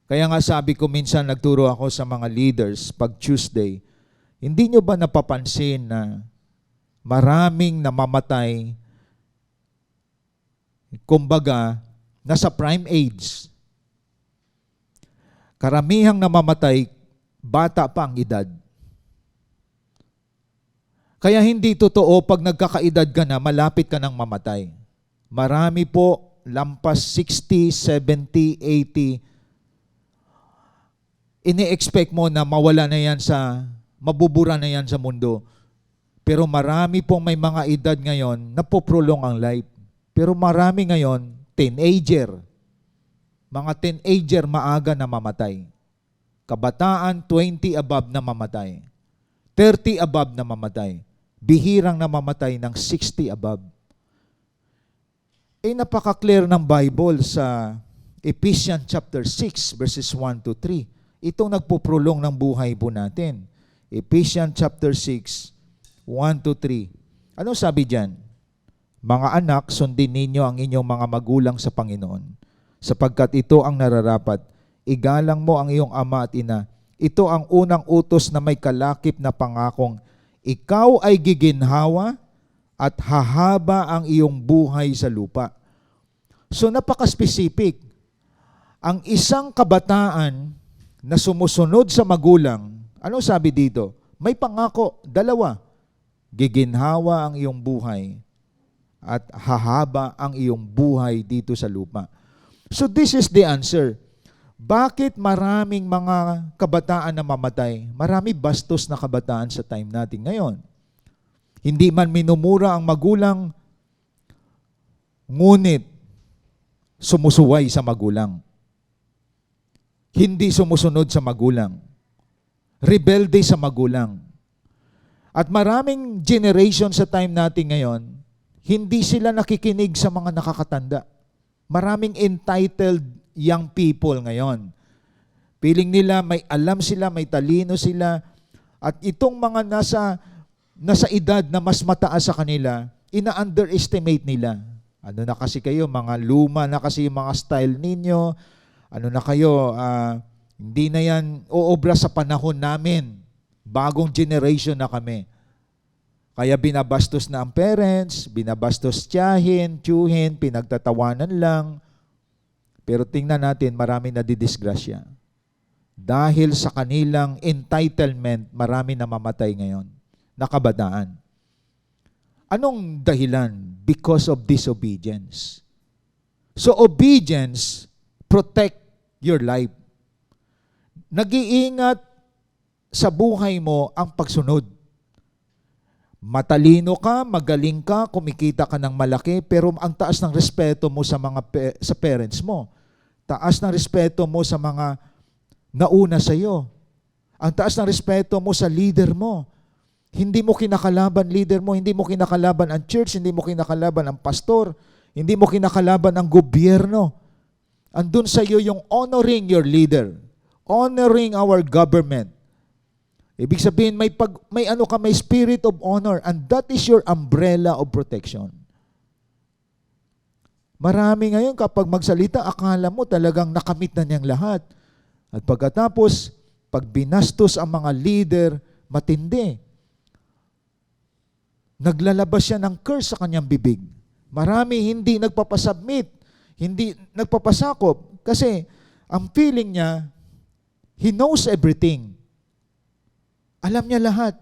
Kaya nga sabi ko minsan, nagturo ako sa mga leaders pag Tuesday, hindi nyo ba napapansin na maraming namamatay, kumbaga, nasa prime age? Karamihang namamatay, bata pa ang edad. Kaya hindi totoo pag nagkakaedad ka na, malapit ka nang mamatay. Marami po, lampas 60, 70, 80, ini-expect mo na mawala na yan mabubura na yan sa mundo. Pero marami pong may mga edad ngayon na poprolong ang life. Pero marami ngayon, teenager. Mga teenager maaga na mamatay. Kabataan, 20 above na mamatay. 30 above na mamatay. Bihirang namamatay ng 60 above. Napaka-clear ng Bible sa Ephesians chapter 6 verses 1 to 3. Itong nagpuprolong ng buhay po natin. Ephesians chapter 6, 1 to 3. Ano sabi diyan? Mga anak, sundin ninyo ang inyong mga magulang sa Panginoon, sapagkat ito ang nararapat. Igalang mo ang iyong ama at ina. Ito ang unang utos na may kalakip na pangakong ikaw ay giginhawa at hahaba ang iyong buhay sa lupa. So napaka-specific. Ang isang kabataan na sumusunod sa magulang, ano sabi dito? May pangako, dalawa. Giginhawa ang iyong buhay at hahaba ang iyong buhay dito sa lupa. So this is the answer. Bakit maraming mga kabataan na mamatay? Marami bastos na kabataan sa time natin ngayon. Hindi man minumura ang magulang, ngunit sumusuway sa magulang. Hindi sumusunod sa magulang. Rebelde sa magulang. At maraming generation sa time natin ngayon, hindi sila nakikinig sa mga nakakatanda. Maraming entitled young people ngayon. Feeling nila may alam sila, may talino sila, at itong mga nasa edad na mas mataas sa kanila, ina-underestimate nila. Ano na kasi kayo, mga luma na kasi yung mga style ninyo, ano na kayo, hindi na yan uobra sa panahon namin. Bagong generation na kami. Kaya binabastos na ang parents, binabastos tiyahin, tiyuhin, pinagtatawanan lang. Pero tingnan natin, marami na didisgrasya. Dahil sa kanilang entitlement, marami na mamatay ngayon. Nakabataan. Anong dahilan? Because of disobedience. So obedience protect your life. Nag-iingat sa buhay mo ang pagsunod. Matalino ka, magaling ka, kumikita ka ng malaki, pero ang taas ng respeto mo sa sa parents mo. Taas ng respeto mo sa mga nauna sa iyo. Ang taas ng respeto mo sa leader mo. Hindi mo kinakalaban leader mo, hindi mo kinakalaban ang church, hindi mo kinakalaban ang pastor, hindi mo kinakalaban ang gobyerno. Andun sa iyo yung honoring your leader, honoring our government. Ibig sabihin, may spirit of honor, and that is your umbrella of protection. Marami ngayon kapag magsalita, akala mo talagang nakamit na niyang lahat. At pagkatapos, pag binastos ang mga leader, matindi. Naglalabas siya ng curse sa kanyang bibig. Marami hindi nagpapasubmit, hindi nagpapasakop. Kasi ang feeling niya, he knows everything. Alam niya lahat.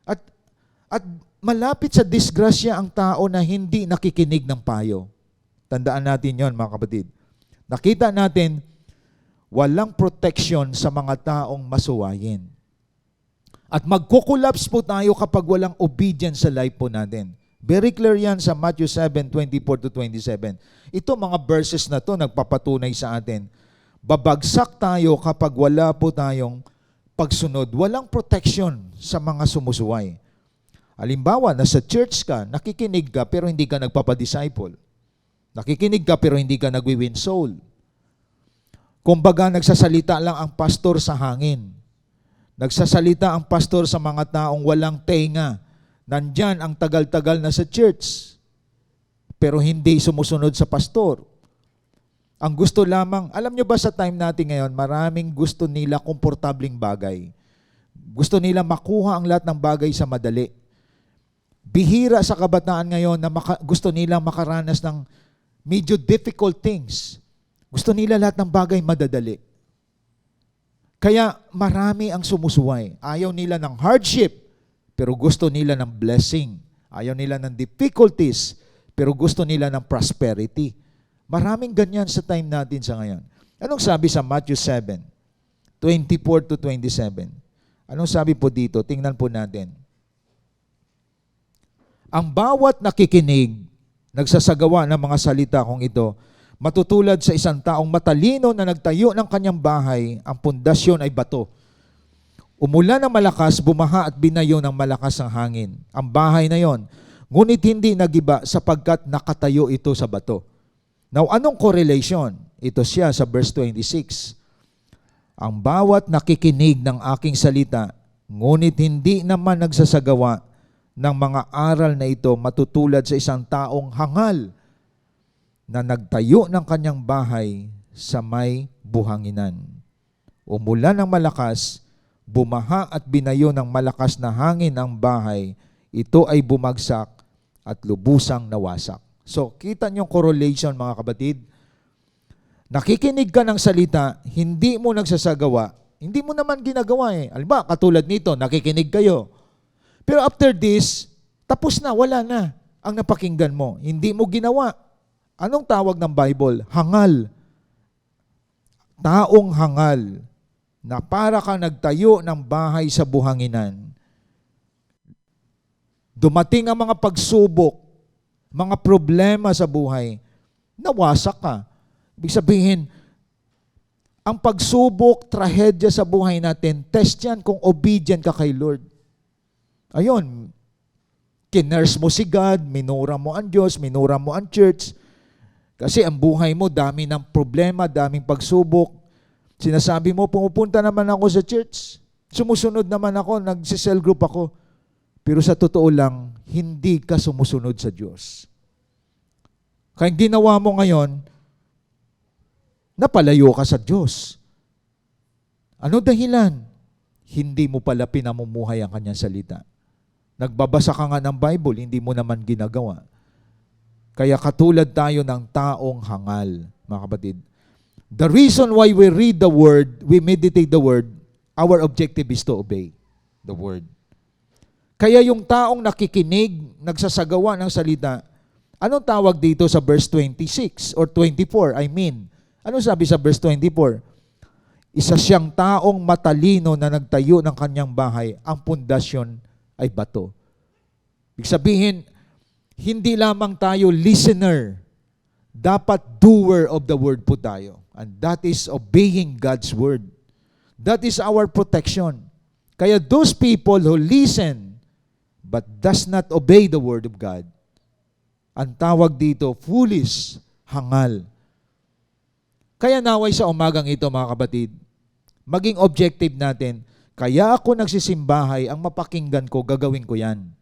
At At malapit sa disgrasya ang tao na hindi nakikinig ng payo. Tandaan natin yon, mga kapatid. Nakita natin, walang protection sa mga taong masuwayin. At magkukulaps po tayo kapag walang obedience sa life po natin. Very clear yan sa Matthew 7:24-27. Ito mga verses na to nagpapatunay sa atin. Babagsak tayo kapag wala po tayong pagsunod. Walang protection sa mga sumusuway. Halimbawa, nasa church ka, nakikinig ka pero hindi ka nagpapadisciple. Nakikinig ka pero hindi ka nagwi-win soul. Kumbaga, nagsasalita lang ang pastor sa hangin. Nagsasalita ang pastor sa mga taong walang tenga. Nandyan ang tagal-tagal na sa church, pero hindi sumusunod sa pastor. Ang gusto lamang, alam nyo ba sa time natin ngayon, maraming gusto nila komportabling bagay. Gusto nila makuha ang lahat ng bagay sa madali. Bihira sa kabataan ngayon na gusto nila makaranas ng medyo difficult things. Gusto nila lahat ng bagay madadali. Kaya marami ang sumusuway. Ayaw nila ng hardship, pero gusto nila ng blessing. Ayaw nila ng difficulties, pero gusto nila ng prosperity. Maraming ganyan sa time natin sa ngayon. Anong sabi sa Matthew 7:24-27? Anong sabi po dito? Tingnan po natin. Ang bawat nakikinig, nagsasagawa ng mga salita kong ito, matutulad sa isang taong matalino na nagtayo ng kanyang bahay, ang pundasyon ay bato. Umulan ng malakas, bumaha at binayo ng malakas ang hangin. Ang bahay na yon, ngunit hindi nagiba sapagkat nakatayo ito sa bato. Now, anong correlation? Ito siya sa verse 26. Ang bawat nakikinig ng aking salita, ngunit hindi naman nagsasagawa ng mga aral na ito, matutulad sa isang taong hangal na nagtayo ng kanyang bahay sa may buhanginan. Umulan ng malakas, bumaha at binayo ng malakas na hangin ang bahay, ito ay bumagsak at lubusang nawasak. So, kita niyong correlation mga kapatid. Nakikinig ka ng salita, hindi mo nagsasagawa, hindi mo naman ginagawa eh. Alba, katulad nito, nakikinig kayo. Pero after this, tapos na, wala na ang napakinggan mo. Hindi mo ginawa. Anong tawag ng Bible? Hangal. Taong hangal na para ka nagtayo ng bahay sa buhanginan. Dumating ang mga pagsubok, mga problema sa buhay, nawasak ka. Ibig sabihin, ang pagsubok, trahedya sa buhay natin, test yan kung obedient ka kay Lord. Ayun, kinurse mo si God, minura mo ang Diyos, minura mo ang church, kasi ang buhay mo, dami ng problema, daming pagsubok. Sinasabi mo, pumupunta naman ako sa church. Sumusunod naman ako, nagsi-cell group ako. Pero sa totoo lang, hindi ka sumusunod sa Diyos. Kaya ginawa mo ngayon, napalayo ka sa Diyos. Ano dahilan? Hindi mo pala pinamumuhay ang kanyang salita. Nagbabasa ka nga ng Bible, hindi mo naman ginagawa. Kaya katulad tayo ng taong hangal, mga kapatid. The reason why we read the Word, we meditate the Word, our objective is to obey the Word. Kaya yung taong nakikinig, nagsasagawa ng salita, anong tawag dito sa verse 26 or 24? Ano sabi sa verse 24? Isa siyang taong matalino na nagtayo ng kanyang bahay, ang pundasyon ay bato. Ibig sabihin, hindi lamang tayo listener, dapat doer of the word po tayo. And that is obeying God's word. That is our protection. Kaya those people who listen but does not obey the word of God, ang tawag dito, foolish, hangal. Kaya naway sa umagang ito mga kapatid, maging objective natin, kaya ako nagsisimbahay, ang mapakinggan ko, gagawin ko yan.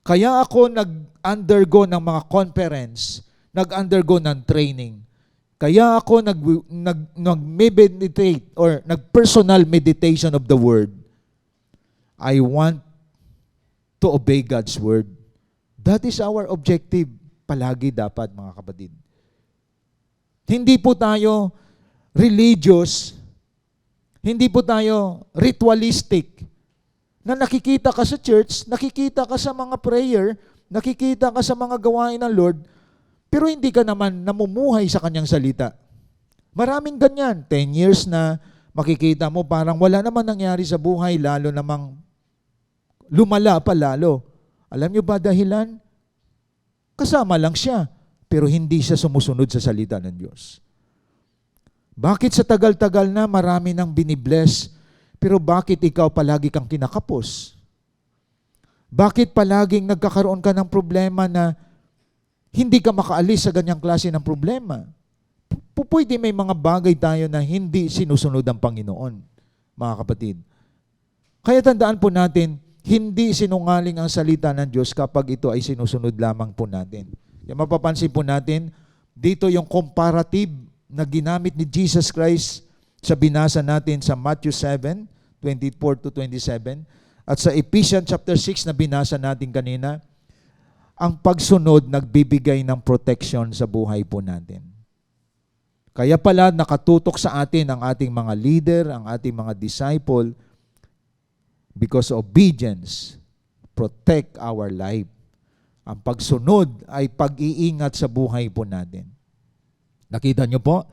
Kaya ako nag-undergo ng mga conference, nag-undergo ng training. Kaya ako nag-meditate or nag-personal meditation of the Word. I want to obey God's Word. That is our objective palagi dapat, mga kapatid. Hindi po tayo religious, hindi po tayo ritualistic, na nakikita ka sa church, nakikita ka sa mga prayer, nakikita ka sa mga gawain ng Lord, pero hindi ka naman namumuhay sa kanyang salita. Maraming ganyan. 10 years na makikita mo parang wala naman nangyari sa buhay, lalo namang lumala pa lalo. Alam niyo ba dahilan? Kasama lang siya, pero hindi siya sumusunod sa salita ng Diyos. Bakit sa tagal-tagal na marami nang binibless, pero bakit ikaw palagi kang kinakapos? Bakit palaging nagkakaroon ka ng problema na hindi ka makaalis sa ganyang klase ng problema? Pwede may mga bagay tayo na hindi sinusunod ng Panginoon, mga kapatid. Kaya tandaan po natin, hindi sinungaling ang salita ng Diyos kapag ito ay sinusunod lamang po natin. Kaya mapapansin po natin, dito yung comparative na ginamit ni Jesus Christ sa binasa natin sa Matthew 7, 24 to 27, at sa Ephesians chapter 6 na binasa natin kanina, ang pagsunod nagbibigay ng protection sa buhay po natin. Kaya pala nakatutok sa atin ang ating mga leader, ang ating mga disciple, because obedience protect our life. Ang pagsunod ay pag-iingat sa buhay po natin. Nakita niyo po?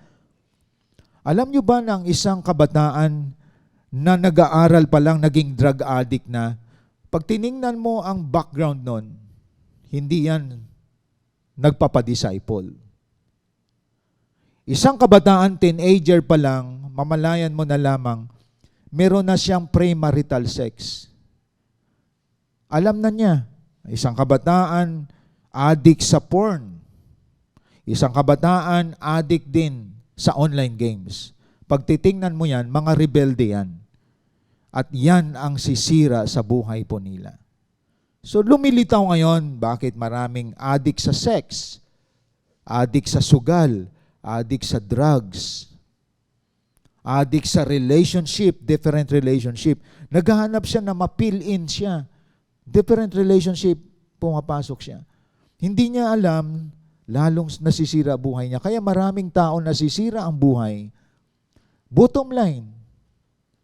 Alam niyo ba na ang isang kabataan na nag-aaral pa lang naging drug addict na, pag tiningnan mo ang background nun, hindi yan nagpapadisciple. Isang kabataan, teenager pa lang, mamalayan mo na lamang, meron na siyang premarital sex. Alam na niya, isang kabataan, addict sa porn. Isang kabataan, addict din sa online games. Pag titingnan mo yan, mga rebelde yan. At yan ang sisira sa buhay po nila. So lumilitaw ngayon, bakit maraming addict sa sex, addict sa sugal, addict sa drugs, addict sa relationship, different relationship. Naghahanap siya na ma-fill-in siya. Different relationship, pumapasok siya. Hindi niya alam, lalong nasisira buhay niya. Kaya maraming tao nasisira ang buhay. Bottom line,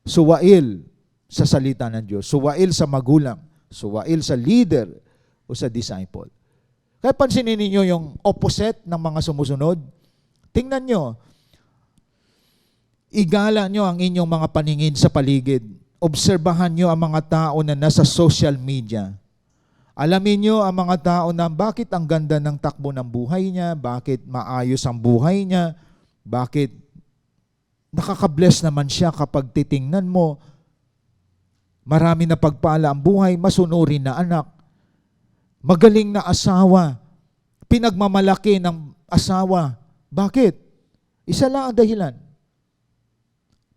suwail sa salita ng Diyos, suwail sa magulang, suwail sa leader o sa disciple. Kaya pansinin ninyo yung opposite ng mga sumusunod. Tingnan nyo, igala nyo ang inyong mga paningin sa paligid. Obserbahan nyo ang mga tao na nasa social media. Alamin nyo ang mga tao na bakit ang ganda ng takbo ng buhay niya, bakit maayos ang buhay niya, bakit nakaka-bless naman siya kapag titingnan mo, marami na pagpala ang buhay, masunurin na anak, magaling na asawa, pinagmamalaki ng asawa. Bakit? Isa lang ang dahilan.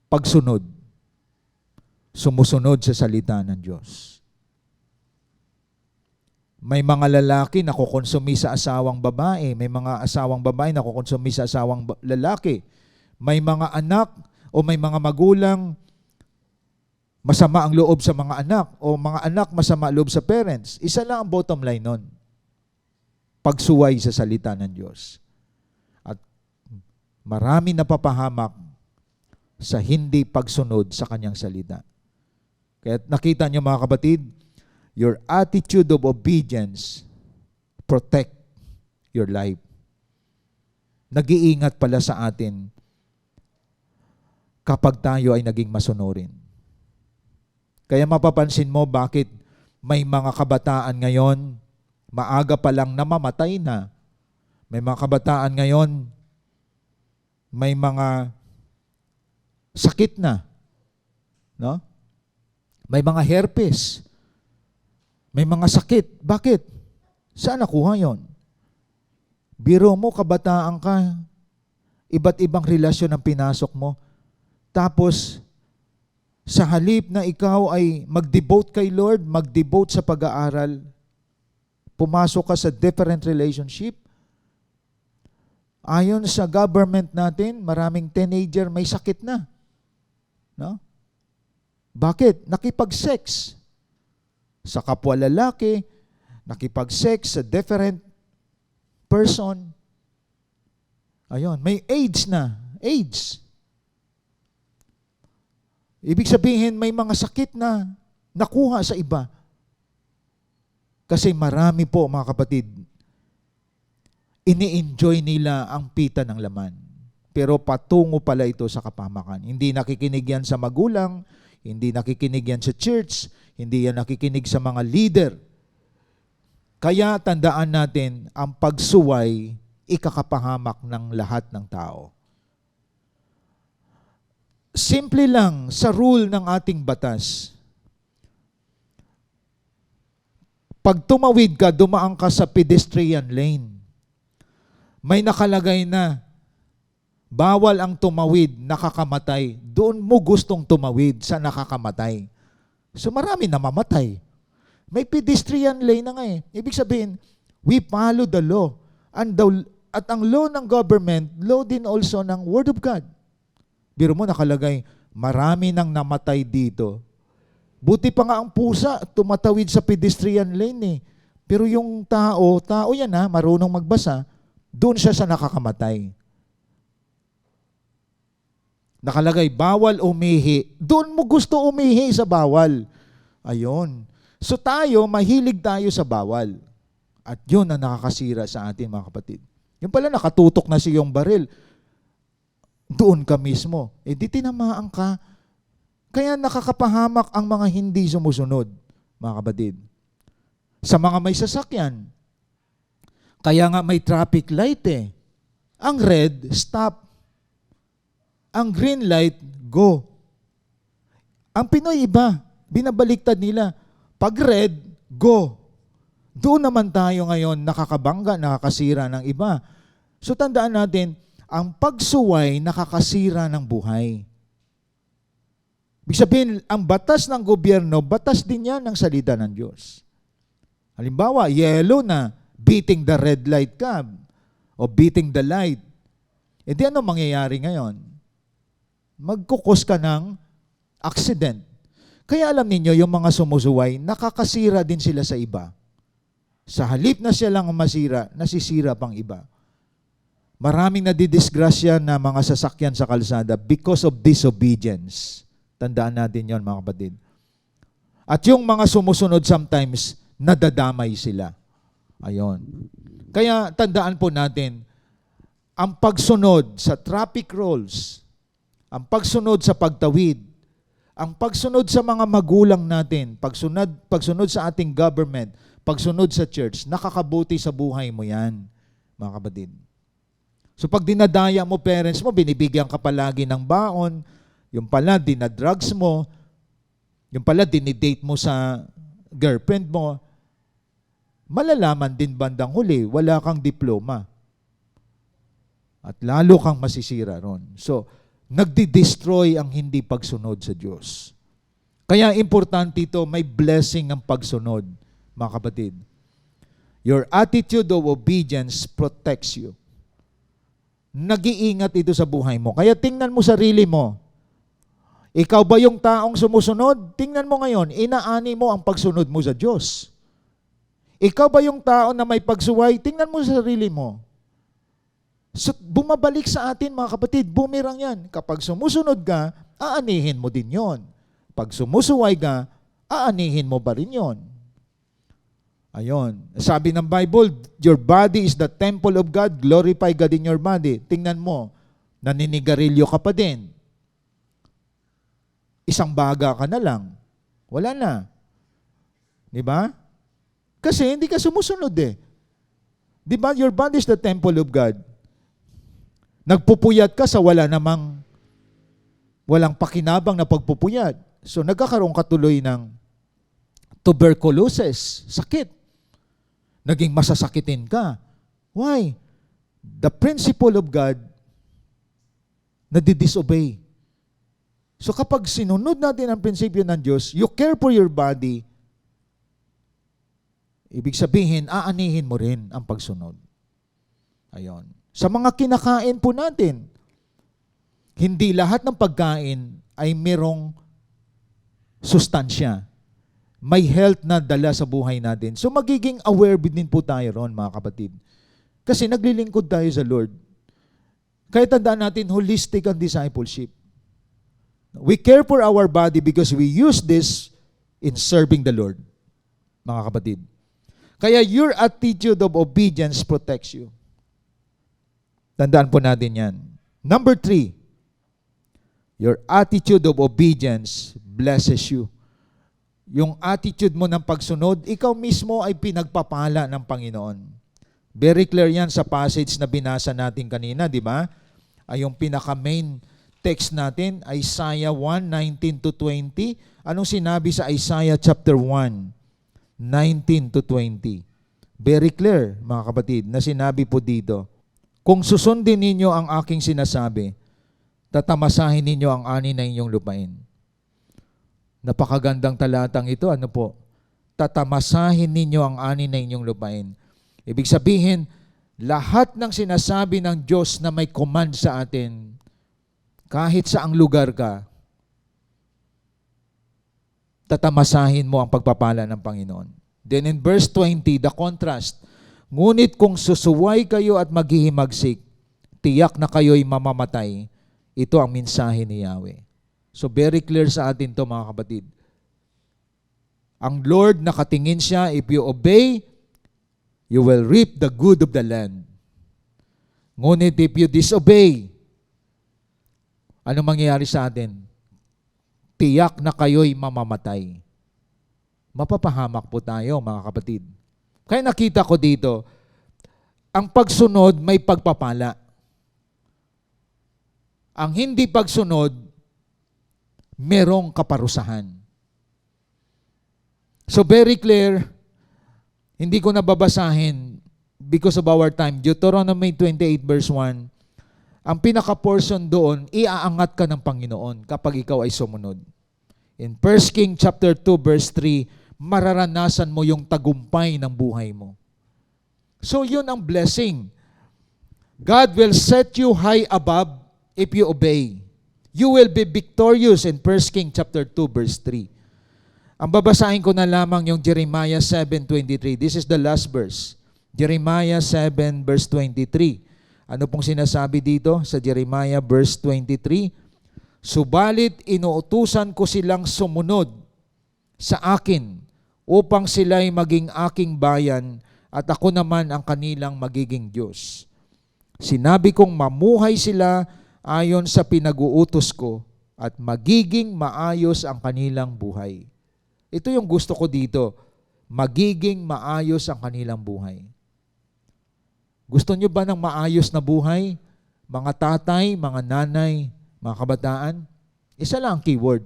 Pagsunod. Sumusunod sa salita ng Diyos. May mga lalaki na kukonsumi sa asawang babae. May mga asawang babae na kukonsumi sa asawang lalaki. May mga anak o may mga magulang masama ang loob sa mga anak o mga anak masama ang loob sa parents. Isa lang ang bottom line nun. Pagsuway sa salita ng Diyos. At marami napapahamak sa hindi pagsunod sa kanyang salita. Kaya nakita niyo mga kapatid, your attitude of obedience protect your life. Nag-iingat pala sa atin kapag tayo ay naging masunurin. Kaya mapapansin mo bakit may mga kabataan ngayon, maaga pa lang namamatay na. May mga kabataan ngayon, may mga sakit na. No? May mga herpes. May mga sakit. Bakit? Saan nakuha yon? Biro mo, kabataan ka, iba't ibang relasyon ang pinasok mo. Tapos, sa halip na ikaw ay mag-devote kay Lord, mag-devote sa pag-aaral, pumasok ka sa different relationship. Ayon sa government natin, maraming teenager may sakit na. No? Bakit? Nakipag-sex sa kapwa lalaki, nakipag-sex sa different person. Ayun, may AIDS na. AIDS. Ibig sabihin, may mga sakit na. nakuha sa iba. Kasi marami po, mga kapatid, ini-enjoy nila ang pita ng laman. Pero patungo pala ito sa kapahamakan. Hindi nakikinig yan sa magulang, hindi nakikinig yan sa church, hindi yan nakikinig sa mga leader. Kaya tandaan natin, ang pagsuway, ikakapahamak ng lahat ng tao. Simple lang sa rule ng ating batas. Pag tumawid ka, dumaan ka sa pedestrian lane. May nakalagay na, bawal ang tumawid, nakakamatay. Doon mo gustong tumawid sa nakakamatay. So marami namamatay. May pedestrian lane na nga eh. Ibig sabihin, we follow the law. At ang law ng government, law din also ng Word of God. Biro mo nakalagay, marami nang namatay dito. Buti pa nga ang pusa, tumatawid sa pedestrian lane eh. Pero yung tao yan ha, marunong magbasa, doon siya sa nakakamatay. Nakalagay, bawal umihi. Doon mo gusto umihi sa bawal. Ayon. So tayo, mahilig tayo sa bawal. At yun ang nakakasira sa atin, mga kapatid. Yung pala, nakatutok na si yung baril. Doon ka mismo. Eh di tinamaan ka. Kaya nakakapahamak ang mga hindi sumusunod, mga kapatid. Sa mga may sasakyan. Kaya nga may traffic light eh. Ang red, stop. Ang green light, go. Ang Pinoy iba, binabaliktad nila. Pag red, go. Doon naman tayo ngayon nakakabangga, nakakasira ng iba. So tandaan natin, ang pagsuway nakakasira ng buhay. Ibig sabihin, ang batas ng gobyerno, batas din yan ng salita ng Diyos. Halimbawa, yellow na, beating the red light ka, o beating the light. E di ano mangyayari ngayon? Magkukos ka ng accident. Kaya alam ninyo, yung mga sumusuway, nakakasira din sila sa iba. Sa halip na siya lang ang masira, nasisira pang iba. Maraming nadidisgrasya na mga sasakyan sa kalsada because of disobedience. Tandaan natin yon, mga kapatid. At yung mga sumusunod sometimes, nadadamay sila. Ayon. Kaya tandaan po natin, ang pagsunod sa traffic rules, ang pagsunod sa pagtawid, ang pagsunod sa mga magulang natin, pagsunod sa ating government, pagsunod sa church, nakakabuti sa buhay mo yan, mga kapatid. So pag dinadaya mo parents mo, binibigyan ka palagi ng baon, yung pala dinadrugs mo, yung pala dinidate mo sa girlfriend mo, malalaman din bandang huli, wala kang diploma. At lalo kang masisira ron. So, nagdi-destroy ang hindi pagsunod sa Diyos. Kaya importante ito, may blessing ang pagsunod, mga kapatid. Your attitude of obedience protects you. Nag-iingat ito sa buhay mo. Kaya tingnan mo sarili mo. Ikaw ba yung taong sumusunod? Tingnan mo ngayon, inaani mo ang pagsunod mo sa Diyos. Ikaw ba yung tao na may pagsuway? Tingnan mo sa sarili mo. So, bumabalik sa atin, mga kapatid, bumirang yan. Kapag sumusunod ka, aanihin mo din yon. Pag sumusuway ka, aanihin mo ba rin yon. Ayon. Sabi ng Bible, your body is the temple of God, glorify God in your body. Tingnan mo, naninigarilyo ka pa din. Isang baga ka na lang. Wala na. Di ba? Kasi hindi ka sumusunod eh. Di ba? Your body is the temple of God. Nagpupuyat ka sa walang pakinabang na pagpupuyat. So nagkakaroon ka tuloy ng tuberculosis, sakit. Naging masasakitin ka. Why? The principle of God nadidisobey. So kapag sinunod natin ang prinsipyo ng Diyos, you care for your body, ibig sabihin, aanihin mo rin ang pagsunod. Ayon. Sa mga kinakain po natin, hindi lahat ng pagkain ay merong sustansya. May health na dala sa buhay natin. So magiging aware din po tayo ron, mga kapatid. Kasi naglilingkod tayo sa Lord. Kaya tandaan natin, holistic ang discipleship. We care for our body because we use this in serving the Lord, mga kapatid. Kaya your attitude of obedience protects you. Tandaan po natin yan. Number 3, your attitude of obedience blesses you. Yung attitude mo ng pagsunod, ikaw mismo ay pinagpapala ng Panginoon. Very clear yan sa passage na binasa natin kanina, di ba? Ay yung pinaka-main text natin, Isaiah 1:19-20. Anong sinabi sa Isaiah chapter 1:19-20? Very clear, mga kapatid, na sinabi po dito, kung susundin ninyo ang aking sinasabi, tatamasahin ninyo ang ani na inyong lupain. Napakagandang talatang ito. Ano po? Tatamasahin ninyo ang ani na inyong lupain. Ibig sabihin, lahat ng sinasabi ng Diyos na may command sa atin, kahit saang lugar ka, tatamasahin mo ang pagpapala ng Panginoon. Then in verse 20, the contrast, ngunit kung susuway kayo at maghihimagsik, tiyak na kayo'y mamamatay. Ito ang mensahe ni Yahweh. So very clear sa atin to, mga kapatid. Ang Lord, nakatingin siya, if you obey, you will reap the good of the land. Ngunit if you disobey, ano mangyayari sa atin? Tiyak na kayo'y mamamatay. Mapapahamak po tayo, mga kapatid. Kaya nakita ko dito, ang pagsunod may pagpapala. Ang hindi pagsunod, merong kaparusahan. So very clear, hindi ko nababasahin because of our time. Deuteronomy 28 verse 1, ang pinaka-portion doon, iaangat ka ng Panginoon kapag ikaw ay sumunod. In 1 King chapter 2 verse 3, mararanasan mo yung tagumpay ng buhay mo. So yun ang blessing. God will set you high above if you obey. You will be victorious in 1 King chapter 2 verse 3. Ang babasahin ko na lamang yung Jeremiah 7:23. This is the last verse. Jeremiah 7 verse 23. Ano pong sinasabi dito sa Jeremiah verse 23? Subalit inuutusan ko silang sumunod sa akin upang sila'y maging aking bayan at ako naman ang kanilang magiging Diyos. Sinabi kong mamuhay sila ayon sa pinag-uutos ko at magiging maayos ang kanilang buhay. Ito yung gusto ko dito, magiging maayos ang kanilang buhay. Gusto nyo ba ng maayos na buhay? Mga tatay, mga nanay, mga kabataan? Isa lang ang keyword.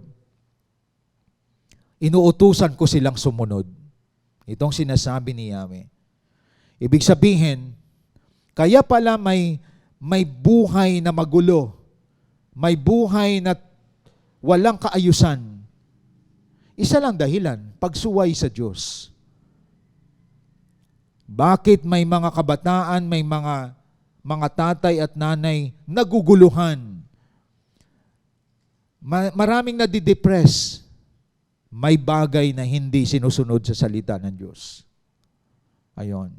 Inuutusan ko silang sumunod. Itong sinasabi ni Yahweh. Ibig sabihin, kaya pala may buhay na magulo, may buhay na walang kaayusan. Isa lang dahilan, pagsuway sa Diyos. Bakit may mga kabataan, may mga tatay at nanay naguguluhan? Maraming nadidepress. May bagay na hindi sinusunod sa salita ng Diyos. Ayon.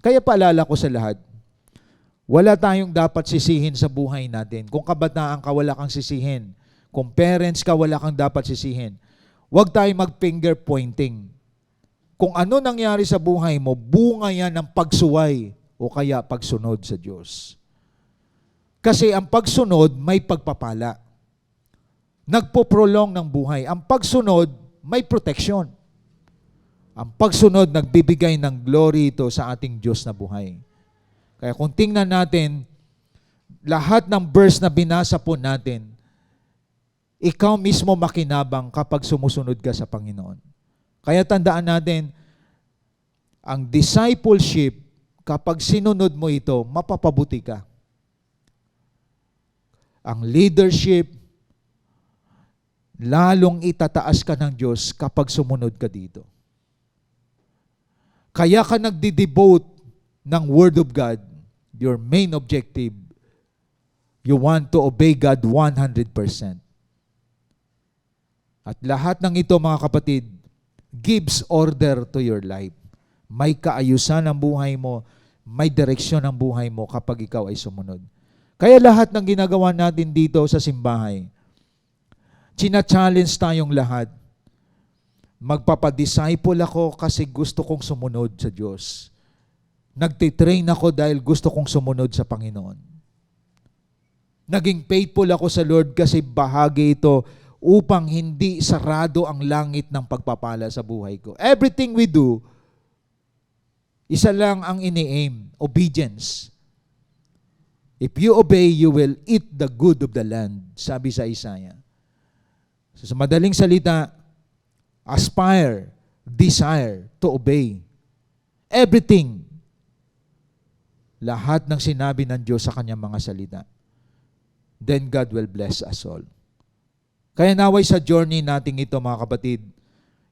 Kaya paalala ko sa lahat, wala tayong dapat sisihin sa buhay natin. Kung kabataan ka, wala kang sisihin. Kung parents ka, wala kang dapat sisihin. Huwag tayong mag-finger pointing. Kung ano nangyari sa buhay mo, bunga yan ng pagsuway o kaya pagsunod sa Diyos. Kasi ang pagsunod may pagpapala. Nagpo-prolong ng buhay. Ang pagsunod may protection. Ang pagsunod nagbibigay ng glory ito sa ating Diyos na buhay. Kaya kung tingnan natin, lahat ng verse na binasa po natin, ikaw mismo makinabang kapag sumusunod ka sa Panginoon. Kaya tandaan natin, ang discipleship, kapag sinunod mo ito, mapapabuti ka. Ang leadership, lalong itataas ka ng Diyos kapag sumunod ka dito. Kaya ka nagdi-devote ng Word of God, your main objective, you want to obey God 100%. At lahat ng ito, mga kapatid, gives order to your life. May kaayusan ang buhay mo, may direksyon ang buhay mo kapag ikaw ay sumunod. Kaya lahat ng ginagawa natin dito sa simbahay, china-challenge tayong lahat Magpapadisciple ako kasi gusto kong sumunod sa Diyos. Nagtitrain ako dahil gusto kong sumunod sa Panginoon. Naging faithful ako sa Lord kasi bahagi ito upang hindi sarado ang langit ng pagpapala sa buhay ko. Everything we do, isa lang ang ini-aim, obedience. If you obey, you will eat the good of the land, sabi sa Isaiah. So, sa madaling salita, aspire, desire to obey. Everything. Lahat ng sinabi ng Diyos sa kanyang mga salita. Then God will bless us all. Kaya naway sa journey nating ito, mga kapatid,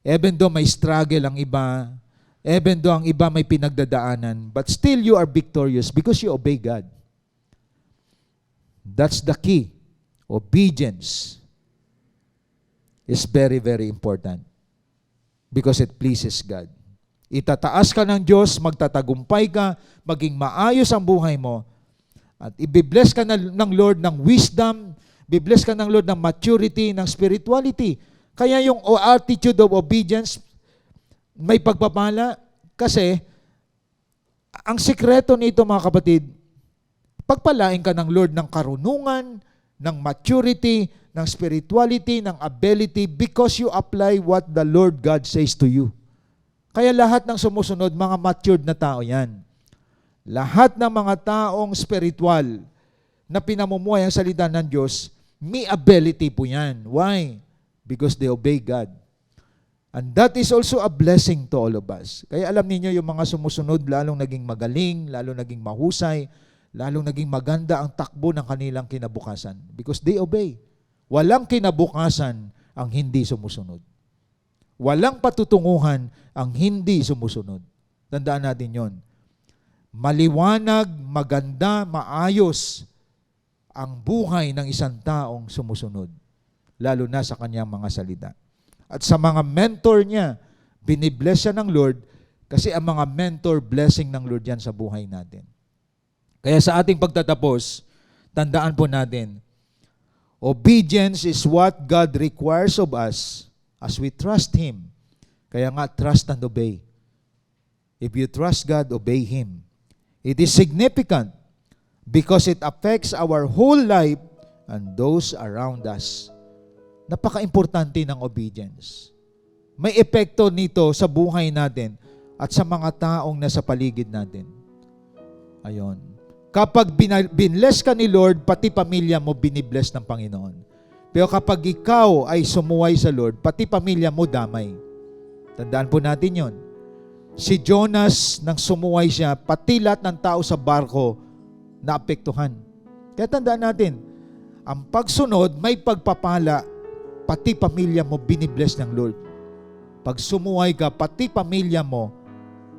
even though may struggle ang iba, even though ang iba may pinagdadaanan, but still you are victorious because you obey God. That's the key. Obedience is very, very important. Because it pleases God. Itataas ka ng Diyos, magtatagumpay ka, maging maayos ang buhay mo, at ibibless ka ng Lord ng wisdom, bibless ka ng Lord ng maturity, ng spirituality. Kaya yung attitude of obedience, may pagpapala, kasi ang sikreto nito, mga kapatid, pagpalain ka ng Lord ng karunungan, ng maturity, ng spirituality, ng ability, because you apply what the Lord God says to you. Kaya lahat ng sumusunod, mga matured na tao yan. Lahat ng mga taong spiritual na pinamumuhay ang salita ng Diyos, may ability po yan. Why? Because they obey God. And that is also a blessing to all of us. Kaya alam niyo yung mga sumusunod, lalong naging magaling, lalong naging mahusay, lalong naging maganda ang takbo ng kanilang kinabukasan. Because they obey. Walang kinabukasan ang hindi sumusunod. Walang patutunguhan ang hindi sumusunod. Tandaan natin yon. Maliwanag, maganda, maayos ang buhay ng isang taong sumusunod. Lalo na sa kanyang mga salita. At sa mga mentor niya, binibless siya ng Lord kasi ang mga mentor, blessing ng Lord yan sa buhay natin. Kaya sa ating pagtatapos, tandaan po natin, obedience is what God requires of us as we trust Him. Kaya nga, trust and obey. If you trust God, obey Him. It is significant because it affects our whole life and those around us. Napaka-importante ng obedience. May epekto nito sa buhay natin at sa mga taong nasa paligid natin. Ayon. Kapag binbless ka ni Lord, pati pamilya mo binibless ng Panginoon. Pero kapag ikaw ay sumuway sa Lord, pati pamilya mo damay. Tandaan po natin yon. Si Jonas, nang sumuway siya, pati lahat ng tao sa barko naapektuhan. Kaya tandaan natin, ang pagsunod, may pagpapala, pati pamilya mo binibless ng Lord. Pag sumuway ka, pati pamilya mo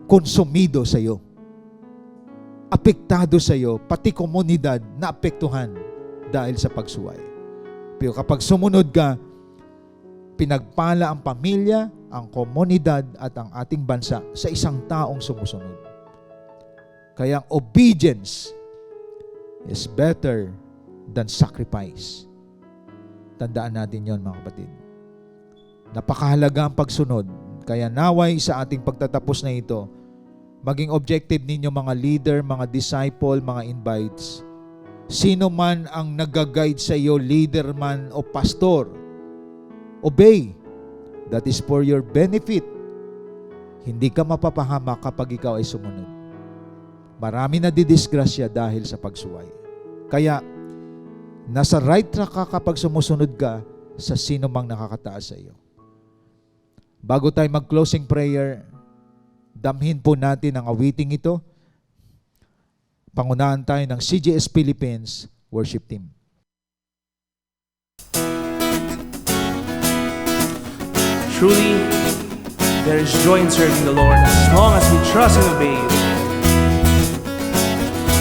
konsumido sa iyo. Apektado sa iyo, pati komunidad naapektuhan dahil sa pagsuway. Pero kapag sumunod ka, pinagpala ang pamilya, ang komunidad at ang ating bansa sa isang taong sumusunod. Kaya ang obedience is better than sacrifice. Tandaan natin yon, mga kapatid. Napakahalaga ang pagsunod. Kaya naway sa ating pagtatapos na ito, maging objective ninyo mga leader, mga disciple, mga invites. Sino man ang nag-guide sa iyo, leader man o pastor, obey. That is for your benefit. Hindi ka mapapahamak kapag ikaw ay sumunod. Marami na didisgrasya dahil sa pagsuway. Kaya, nasa right track ka kapag sumusunod ka sa sino mang nakakataas sa iyo. Bago tayo mag-closing prayer, damhin po natin ang awiting ito. Pangunahan tayo ng CGS Philippines worship team. Truly, there is joy in serving the Lord as long as we trust and obey you.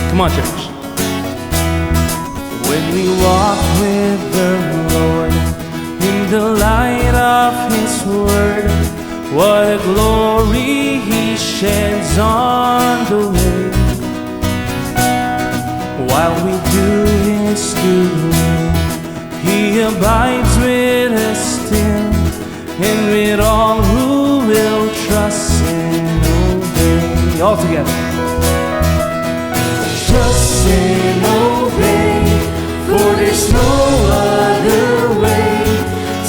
Come on, church. When we walk with the Lord in the light of His Word, what a glory He sheds on the way. While we do His good will, He abides with us still, and with all who me all together. Trust and obey, for there's no other way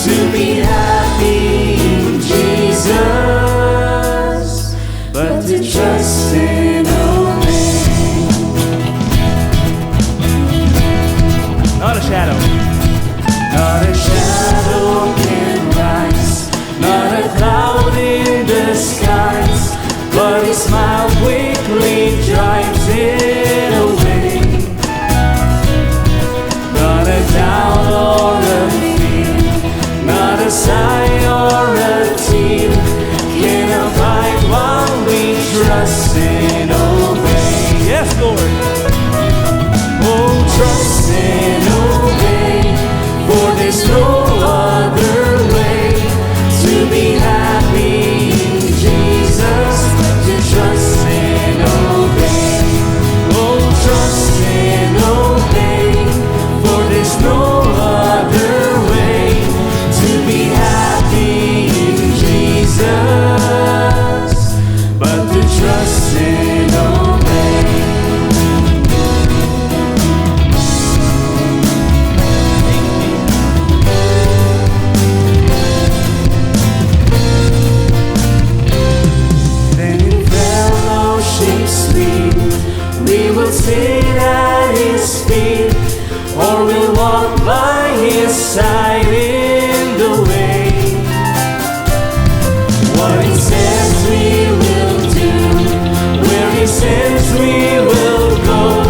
to be happy in Jesus, but to trust and obey. Not a shadow. Not a shadow can rise, not a cloud in the skies, but His smile quickly drives it away. Not a doubt or a fear, not a sigh or a tear can abide while we trust and obey. Yes, Lord. Oh, trust and obey, for there's no other way to be happy in Jesus, to trust and obey. Oh, trust and obey, for there's no other way to be happy in Jesus, but to trust and obey. Then in fellowship sweet, we will sit at His feet, or we'll walk by His side in the way. What He says we will do, where He sends we will go.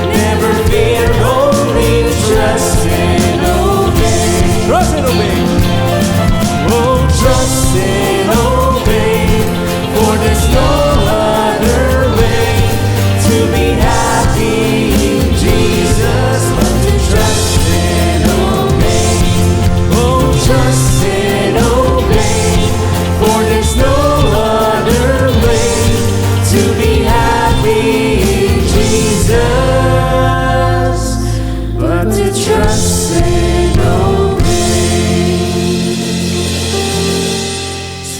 Never fear, only trust and obey. Trust and obey. Oh, trust and obey, for there's no other way to be happy in Jesus, but to trust and obey. Oh, trust and obey, for there's no other way to be happy in Jesus, but to trust and obey.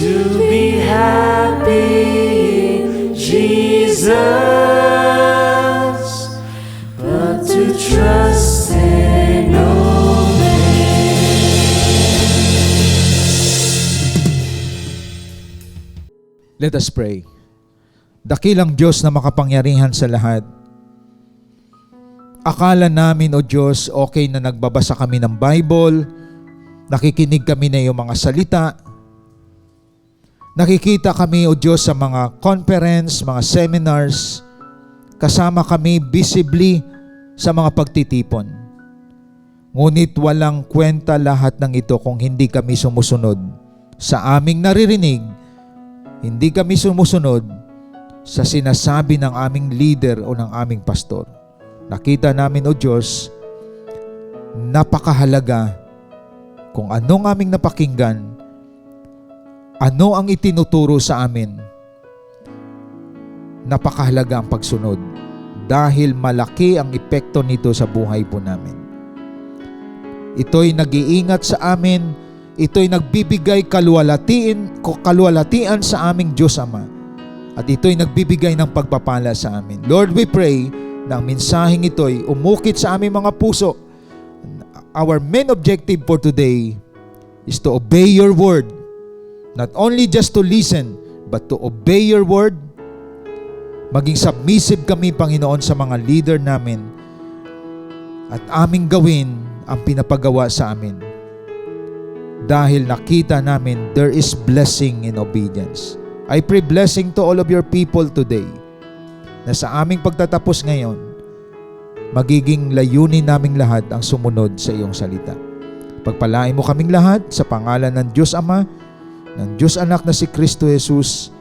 To be happy in Jesus, but to trust and obey. Let us pray. Dakilang Diyos na makapangyarihan sa lahat, akala namin, O Diyos, okay na nagbabasa kami ng Bible, nakikinig kami na iyong mga salita, nakikita kami, O Diyos, sa mga conference, mga seminars, kasama kami visibly sa mga pagtitipon. Ngunit walang kwenta lahat ng ito kung hindi kami sumusunod sa aming naririnig, hindi kami sumusunod sa sinasabi ng aming leader o ng aming pastor. Nakita namin, O Diyos, napakahalaga kung anong aming napakinggan, ano ang itinuturo sa amin. Napakahalaga ang pagsunod dahil malaki ang epekto nito sa buhay po namin. Ito'y nag-iingat sa amin, ito'y nagbibigay kaluwalhatian sa aming Diyos Ama, at ito'y nagbibigay ng pagpapala sa amin. Lord, we pray na ang mensaheng ito'y umukit sa aming mga puso. Our main objective for today is to obey your word. Not only just to listen, but to obey your word. Maging submissive kami, Panginoon, sa mga leader namin at aming gawin ang pinapagawa sa amin. Dahil nakita namin there is blessing in obedience. I pray blessing to all of your people today, na sa aming pagtatapos ngayon, magiging layunin naming lahat ang sumunod sa iyong salita. Pagpalain mo kaming lahat sa pangalan ng Diyos Ama, ng Diyos Anak na si Kristo Jesus,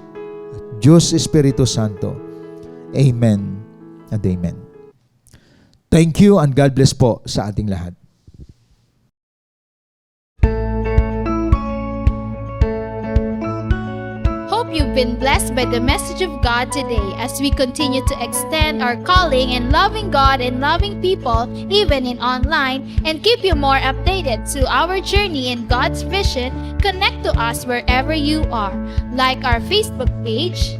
at Diyos Espiritu Santo. Amen and amen. Thank you and God bless po sa ating lahat. Hope you've been blessed by the message of God today as we continue to extend our calling in loving God and loving people even in online, and keep you more updated to our journey in God's vision. Connect to us wherever you are. Like our Facebook page,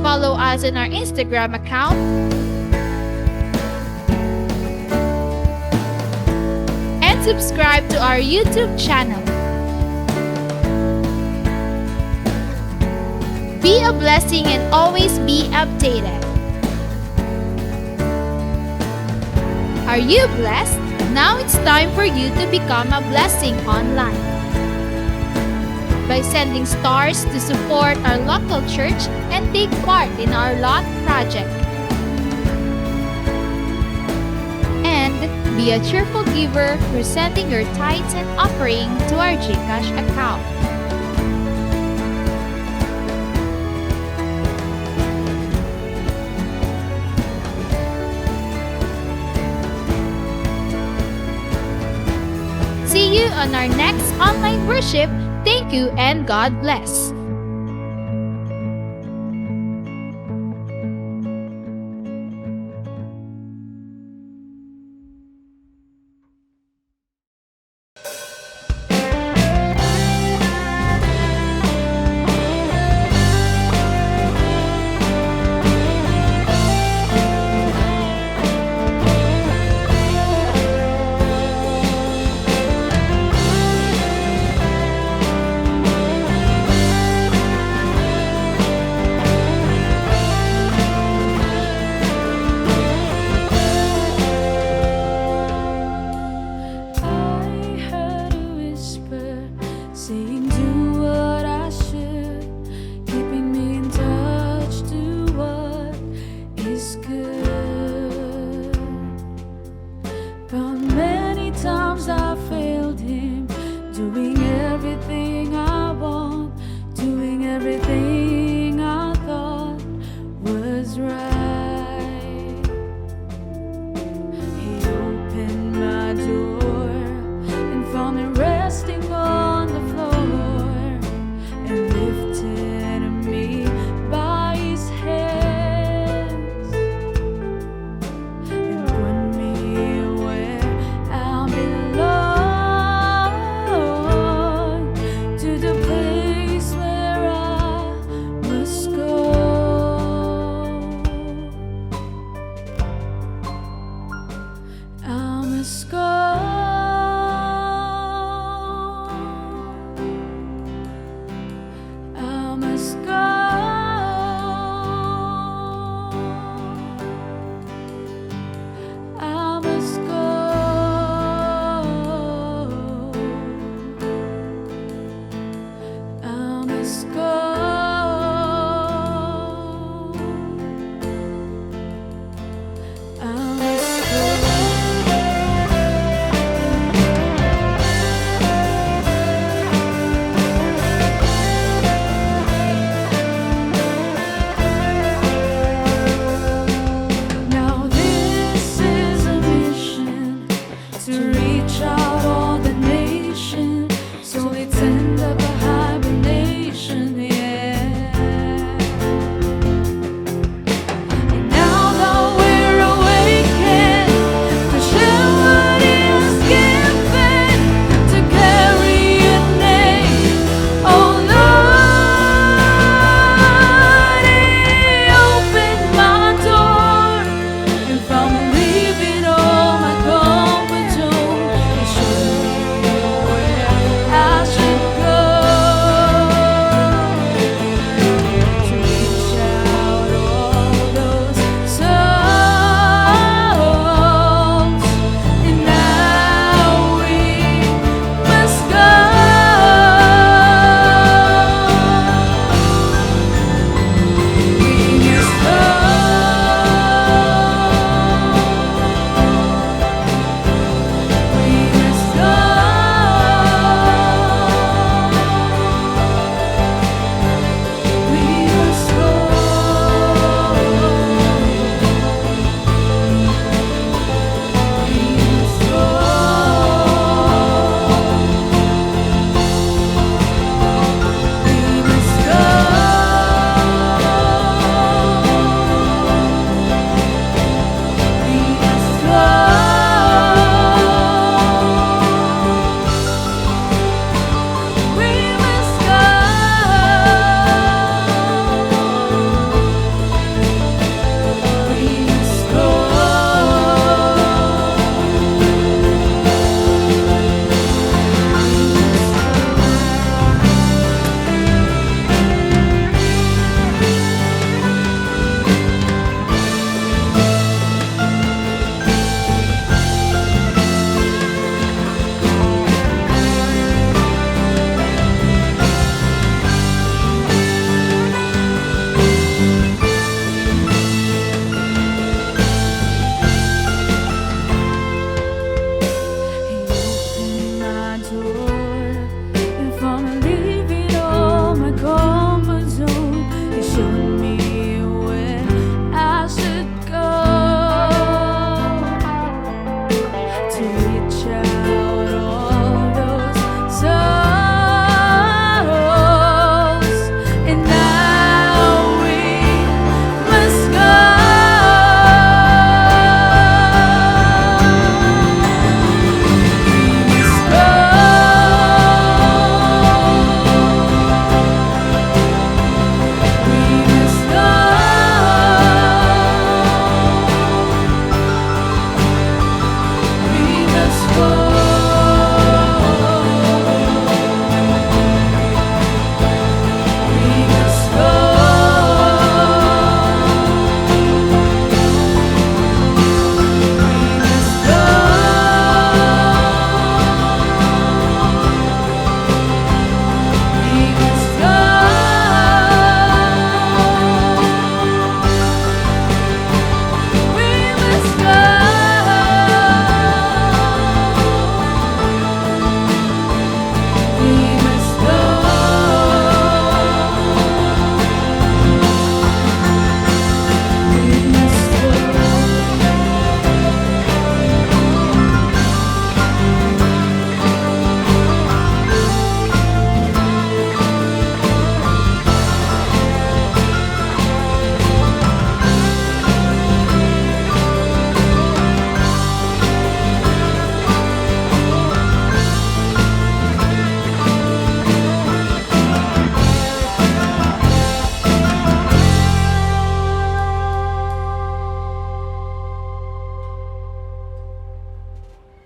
Follow us on our Instagram account and subscribe to our YouTube channel. Be a blessing and always be updated. Are you blessed? Now it's time for you to become a blessing online by sending stars to support our local church and take part in our lot project. And be a cheerful giver, presenting your tithes and offering to our GCash account. See you on our next online worship. Thank you and God bless.